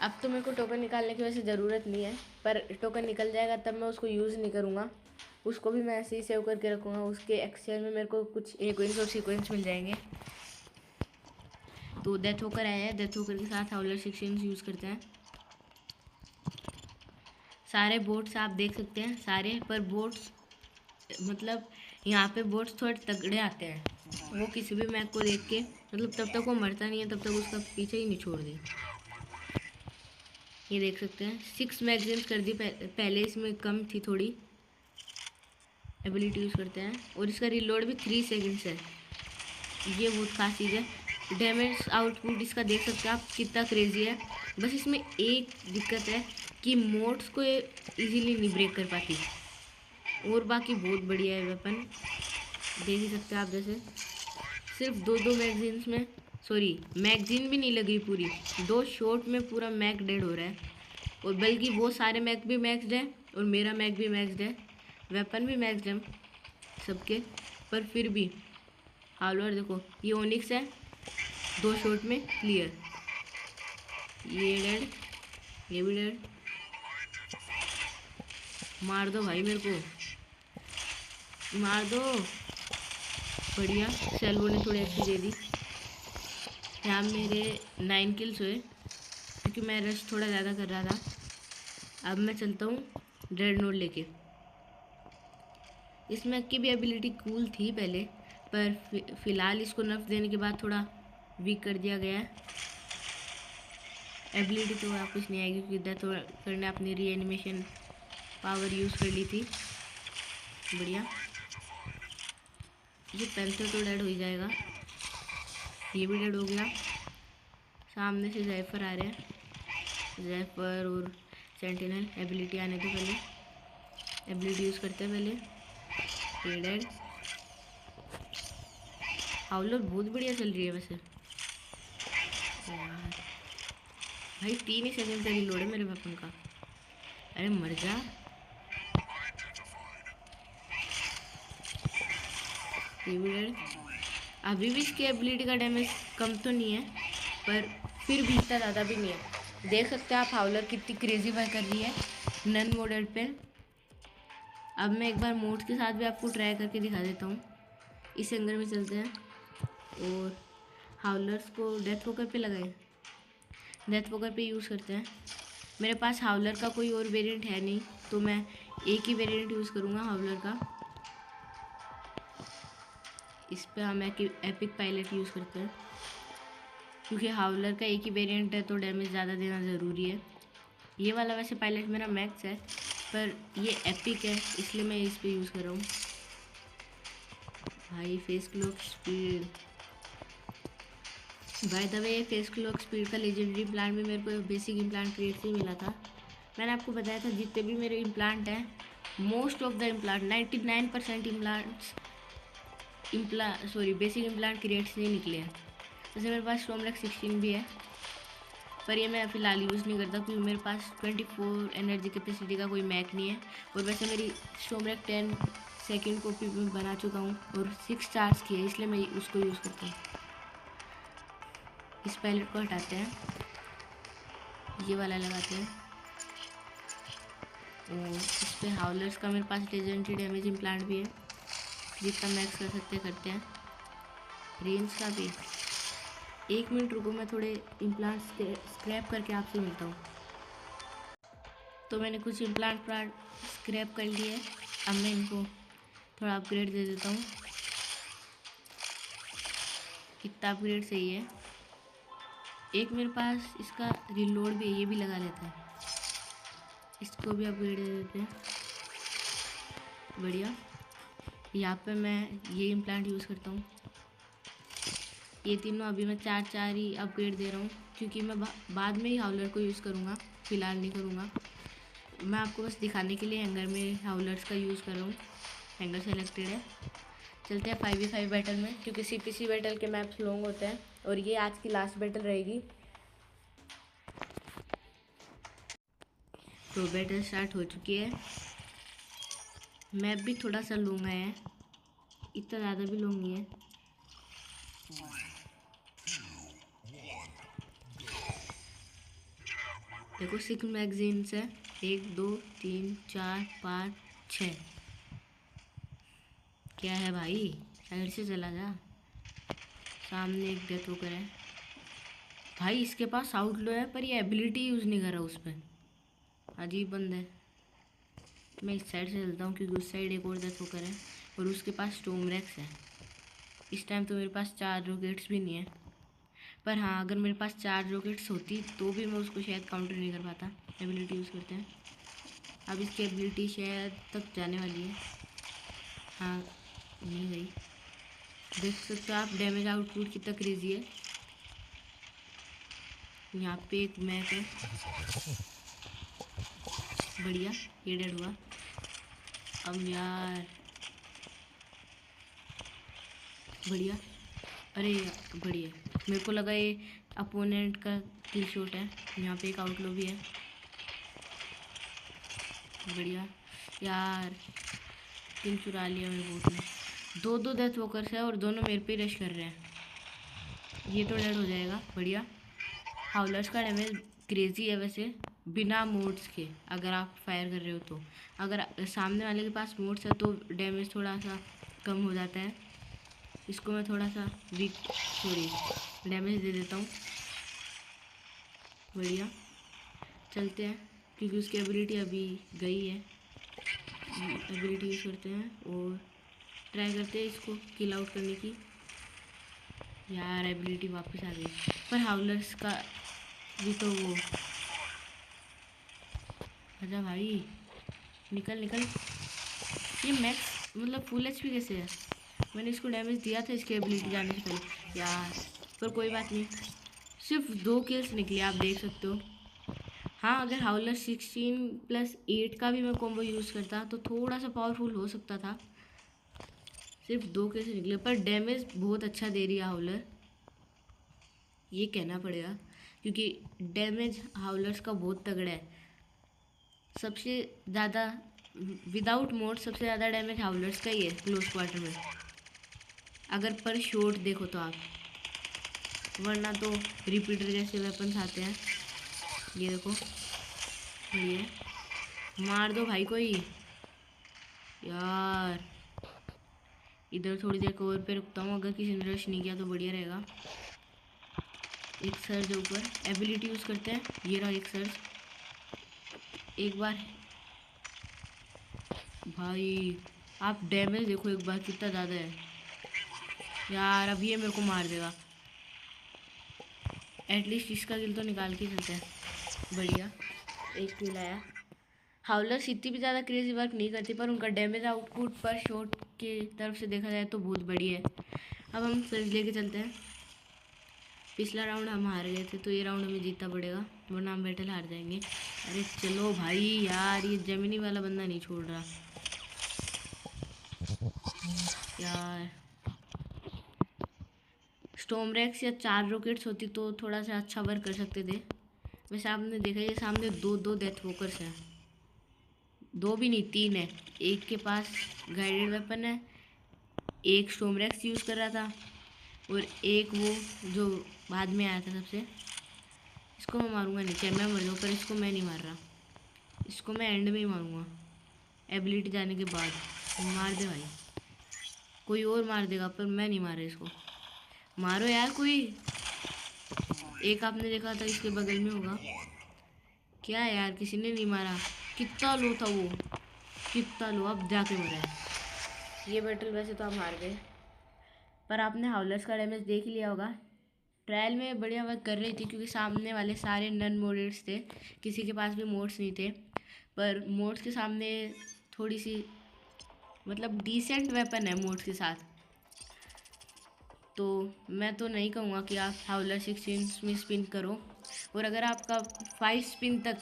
अब तो मेरे को टोकन निकालने की वैसे ज़रूरत नहीं है, पर टोकन निकल जाएगा तब मैं उसको यूज़ नहीं करूँगा, उसको भी मैं ऐसे ही सेव करके रखूँगा। उसके एक्सचेंज में मेरे को कुछ ए कॉइन्स और सी कॉइन्स मिल जाएंगे। तो डेथ होकर आया है, डेथ होकर के साथ हाउलर 16 यूज़ करते हैं। सारे बोट्स आप देख सकते हैं सारे, पर बोट्स मतलब यहाँ पे बोट्स थोड़े तगड़े आते हैं। वो किसी भी मैप को देख के मतलब तब तक वो मरता नहीं है, तब तक उसका पीछे ही नहीं छोड़ दी। ये देख सकते हैं 6 मैगजीन्स कर दी, पहले इसमें कम थी थोड़ी। एबिलिटी यूज़ करते हैं और इसका रिलोड भी 3 सेकेंड्स है, ये बहुत खास चीज़ है। डैमेज आउटपुट इसका देख सकते हैं आप कितना क्रेजी है। बस इसमें एक दिक्कत है कि मोड्स को ये इजीली नहीं ब्रेक कर पाती, और बाकी बहुत बढ़िया है वेपन, देख ही सकते हैं आप। जैसे सिर्फ 2 मैगजीन्स में, सॉरी मैगजीन भी नहीं लगी पूरी, 2 शॉट में पूरा मैग डेड हो रहा है। और बल्कि वो सारे मैग भी मैक्सड है और मेरा मैग भी मैक्सड है, वेपन भी मैक्सड है सबके, पर फिर भी हाउलर देखो, ये ओनिक्स है 2 शॉट में क्लियर। ये डेड, ये भी डेड। मार दो भाई, मेरे को मार दो। बढ़िया, सेल्वो ने थोड़ी अच्छी दे दी। यहाँ मेरे 9 किल्स हुए क्योंकि मैं रश थोड़ा ज़्यादा कर रहा था। अब मैं चलता हूँ ड्रेड नोट लेके। इसमें की भी एबिलिटी कूल थी पहले, पर फिलहाल इसको नर्फ देने के बाद थोड़ा वीक कर दिया गया है। एबिलिटी तो वापस नहीं आएगी क्योंकि डेथ करने अपनी रीएनिमेशन पावर यूज़ कर ली थी। बढ़िया, ये पैंथर तो डेड हो ही जाएगा, ये भी डेड हो गया। सामने से जैफर आ रहे हैं, जैफर और सेंटिनल। एबिलिटी आने दो पहले, एबिलिटी यूज़ करते हैं पहले। ये डेड। हाउलर बहुत बढ़िया चल रही है वैसे यार। भाई 3 ही सेकंड का रिलोड है मेरे वेपन का। अरे मर जा। ये भी डेड। अभी भी इसकी एबिलिटी का डैमेज कम तो नहीं है, पर फिर भी इतना ज़्यादा भी नहीं है। देख सकते हैं आप हाउलर कितनी क्रेजी वार कर रही है नन मोडेड पे। अब मैं एक बार मोड के साथ भी आपको ट्राई करके दिखा देता हूँ। इस एंगल में चलते हैं और हाउलर्स को डेथ वॉकर पे लगाए, डेथ वॉकर पे यूज़ करते हैं। मेरे पास हाउलर का कोई और वेरिएंट है नहीं, तो मैं एक ही वेरिएंट यूज़ करूँगा हाउलर का। इस पर हम एपिक पायलट यूज़ करते हैं, क्योंकि हाउलर का एक ही वेरिएंट है तो डैमेज ज़्यादा देना ज़रूरी है। ये वाला वैसे पायलट मेरा मैक्स है, पर ये एपिक है इसलिए मैं इस पर यूज़ कर रहा हूँ। भाई face clock speed, by the way face clock speed का लेजेंडरी इम्प्लांट भी मेरे को बेसिक इम्प्लांट क्रिएट से ही मिला था। मैंने आपको बताया था जितने भी मेरे इम्प्लांट हैं, most of the implant 99% basic implant create से ही निकले हैं। जैसे मेरे पास स्टॉर्मरैक 16 भी है, पर ये मैं फ़िलहाल यूज़ नहीं करता क्योंकि मेरे पास 24 एनर्जी कैपेसिटी का कोई मैक नहीं है। और वैसे मेरी स्टॉर्मरैक 10 सेकंड कॉपी में बना चुका हूँ और 6 स्टार्स की है, इसलिए मैं उसको यूज़ करता हूँ। इस पैलेट को हटाते हैं, ये वाला लगाते हैं और इस पर हाउलर्स का मेरे पास लेजेंडरी डैमेज इम्प्लांट भी है, जितना मैक्स कर सकते करते हैं। रेंज का भी 1 मिनट रुको, मैं थोड़े इम्प्लांट स्क्रैप करके आपसे मिलता हूँ। तो मैंने कुछ इम्प्लांट स्क्रैप कर लिए, अब मैं इनको थोड़ा अपग्रेड दे देता हूँ। कितना अपग्रेड सही है। एक मेरे पास इसका रिलोड भी है, ये भी लगा लेते हैं, इसको भी अपग्रेड दे देते हैं। बढ़िया। यहाँ पे मैं ये इम्प्लांट यूज़ करता हूँ। ये तीनों अभी मैं 4 ही अपग्रेड दे रहा हूँ, क्योंकि मैं बाद में ही हाउलर को यूज़ करूँगा, फ़िलहाल नहीं करूँगा। मैं आपको बस दिखाने के लिए हैंगर में हाउलर्स का यूज़ कर रहा हूँ। हैंगर सेलेक्टेड है। चलते हैं 5v5 बैटल में, क्योंकि CPC बैटल के मैप्स लॉन्ग होते हैं और ये आज की लास्ट बैटल रहेगी। तो बैटल स्टार्ट हो चुकी है। मैप भी थोड़ा सा लॉन्ग है, इतना ज़्यादा भी लॉन्ग नहीं है। देखो 6 मैगजीन्स है, 1 2 3 4 5 6। क्या है भाई, साइड से चला जा। सामने एक डेथ होकर है भाई, इसके पास आउटलो है पर ये एबिलिटी यूज़ नहीं कर रहा उस पर। अजीब बंद है। मैं इस साइड से चलता हूँ क्योंकि उस साइड एक और डेथ होकर है और उसके पास स्टॉर्मरैक्स है। इस टाइम तो मेरे पास 4 रॉकेट्स भी नहीं है, पर हाँ अगर मेरे पास 4 रॉकेट्स होती तो भी मैं उसको शायद काउंटर नहीं कर पाता। एबिलिटी यूज़ करते हैं। अब इसकी एबिलिटी शायद तक जाने वाली है। हाँ नहीं गई। देख सकते हो आप डैमेज आउटपुट कितना क्रेजी है। यहाँ पे एक मैप है, बढ़िया, ये डेड हुआ। अब यार बढ़िया, अरे बढ़िया, मेरे को लगा ये अपोनेंट का किल शॉट है। यहाँ पे एक आउटलो भी है, बढ़िया यार, किल चुरा लिया मेरे बोट ने। 2 डेथ वॉकर्स है और दोनों मेरे पे रश कर रहे हैं। ये तो डेड हो जाएगा, बढ़िया। हाउलर्स का डैमेज क्रेजी है वैसे, बिना मोड्स के अगर आप फायर कर रहे हो तो। अगर सामने वाले के पास मोड्स है तो डैमेज थोड़ा सा कम हो जाता है। इसको मैं थोड़ा सा डैमेज दे देता हूँ। बढ़िया, चलते हैं क्योंकि उसकी एबिलिटी अभी गई है। एबिलिटी यूज़ करते हैं और ट्राई करते हैं इसको किल आउट करने की। यार एबिलिटी वापस आ गई, पर हाउलर्स का भी तो वो। अच्छा भाई निकल निकल। ये मैक्स मतलब फुल HP कैसे है? मैंने इसको डैमेज दिया था इसकी एबिलिटी जाने से पहले यार, पर कोई बात नहीं। सिर्फ 2 किल्स निकले, आप देख सकते हो। हाँ, अगर हाउलर 16+8 का भी मैं कॉम्बो यूज़ करता तो थोड़ा सा पावरफुल हो सकता था। सिर्फ 2 किल्स निकले, पर डैमेज बहुत अच्छा दे रही है हाउलर, ये कहना पड़ेगा, क्योंकि डैमेज हाउलर्स का बहुत तगड़ा है। सबसे ज़्यादा विदाउट मोड सबसे ज़्यादा डैमेज हाउलर्स का ही है क्लोज क्वार्टर में, अगर पर शॉट देखो तो आप, वरना तो रिपीटर जैसे वेपन्स आते हैं। ये देखो, ये मार दो भाई कोई यार। इधर थोड़ी देर को और पे रुकता हूँ, अगर किसी ने रश नहीं किया तो बढ़िया रहेगा। एक सर्ज ऊपर, एबिलिटी यूज़ करते हैं, ये रहा एक सर्ज। एक बार भाई आप डैमेज देखो एक बार कितना ज़्यादा है यार। अब ये मेरे को मार देगा, एटलीस्ट इसका किल तो निकाल के चलते हैं। बढ़िया, एक किल आया। हाउलर्स इतनी भी ज़्यादा क्रेजी वर्क नहीं करती, पर उनका डैमेज आउटपुट पर शॉट के तरफ से देखा जाए तो बहुत बढ़िया है। अब हम सर्च लेके चलते हैं। पिछला राउंड हम हार गए थे, तो ये राउंड हमें जीतना पड़ेगा, वरना हम बैटल हार जाएंगे। अरे चलो भाई यार, ये जेमिनी वाला बंदा नहीं छोड़ रहा यार। स्टॉर्मरैक्स या 4 रॉकेट्स होती तो थोड़ा सा अच्छा वर्क कर सकते थे। वैसे आपने देखा ये सामने 2 डेथ वॉकर्स हैं, 2 भी नहीं 3 है। एक के पास गाइडेड वेपन है, एक स्टॉर्मरैक्स यूज़ कर रहा था, और एक वो जो बाद में आया था सबसे। इसको मैं मारूंगा नहीं, चाहे मैं मर जाऊँ, पर इसको मैं नहीं मार रहा, इसको मैं एंड में ही मारूंगा एबिलिटी जाने के बाद। मार दे भाई, कोई और मार देगा, पर मैं नहीं मार रहा इसको। मारो यार कोई। एक आपने देखा था इसके बगल में होगा, क्या यार किसी ने नहीं मारा। कितना लो था वो, कितना लो, अब जाके मरा है। ये बैटल वैसे तो हम हार गए, पर आपने हाउलर्स का डैमेज देख लिया होगा। ट्रायल में बढ़िया वर्क कर रही थी, क्योंकि सामने वाले सारे नन मोड्स थे, किसी के पास भी मोड्स नहीं थे। पर मोड्स के सामने थोड़ी सी मतलब डिसेंट वेपन है मोड्स के साथ, तो मैं तो नहीं कहूँगा कि आप हाउलर 16 में स्पिन करो। और अगर आपका 5 स्पिन तक,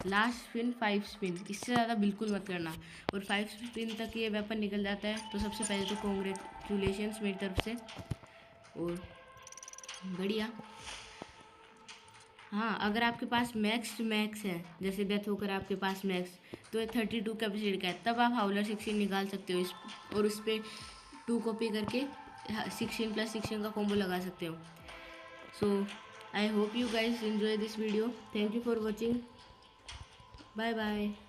लास्ट स्पिन 5 स्पिन, इससे ज़्यादा बिल्कुल मत करना, और 5 स्पिन तक ये वेपन निकल जाता है, तो सबसे पहले तो कॉन्ग्रेचुलेशंस मेरी तरफ से। और बढ़िया। हाँ, अगर आपके पास मैक्स है, जैसे डेथ होकर आपके पास मैक्स, तो ये 32 कैपेसिटी का है, तब आप हाउलर 16 निकाल सकते हो और उस पर 2 कॉपी करके 16+16 का कॉम्बो लगा सकते हो। So I hope you guys enjoy this video. Thank you for watching. Bye bye.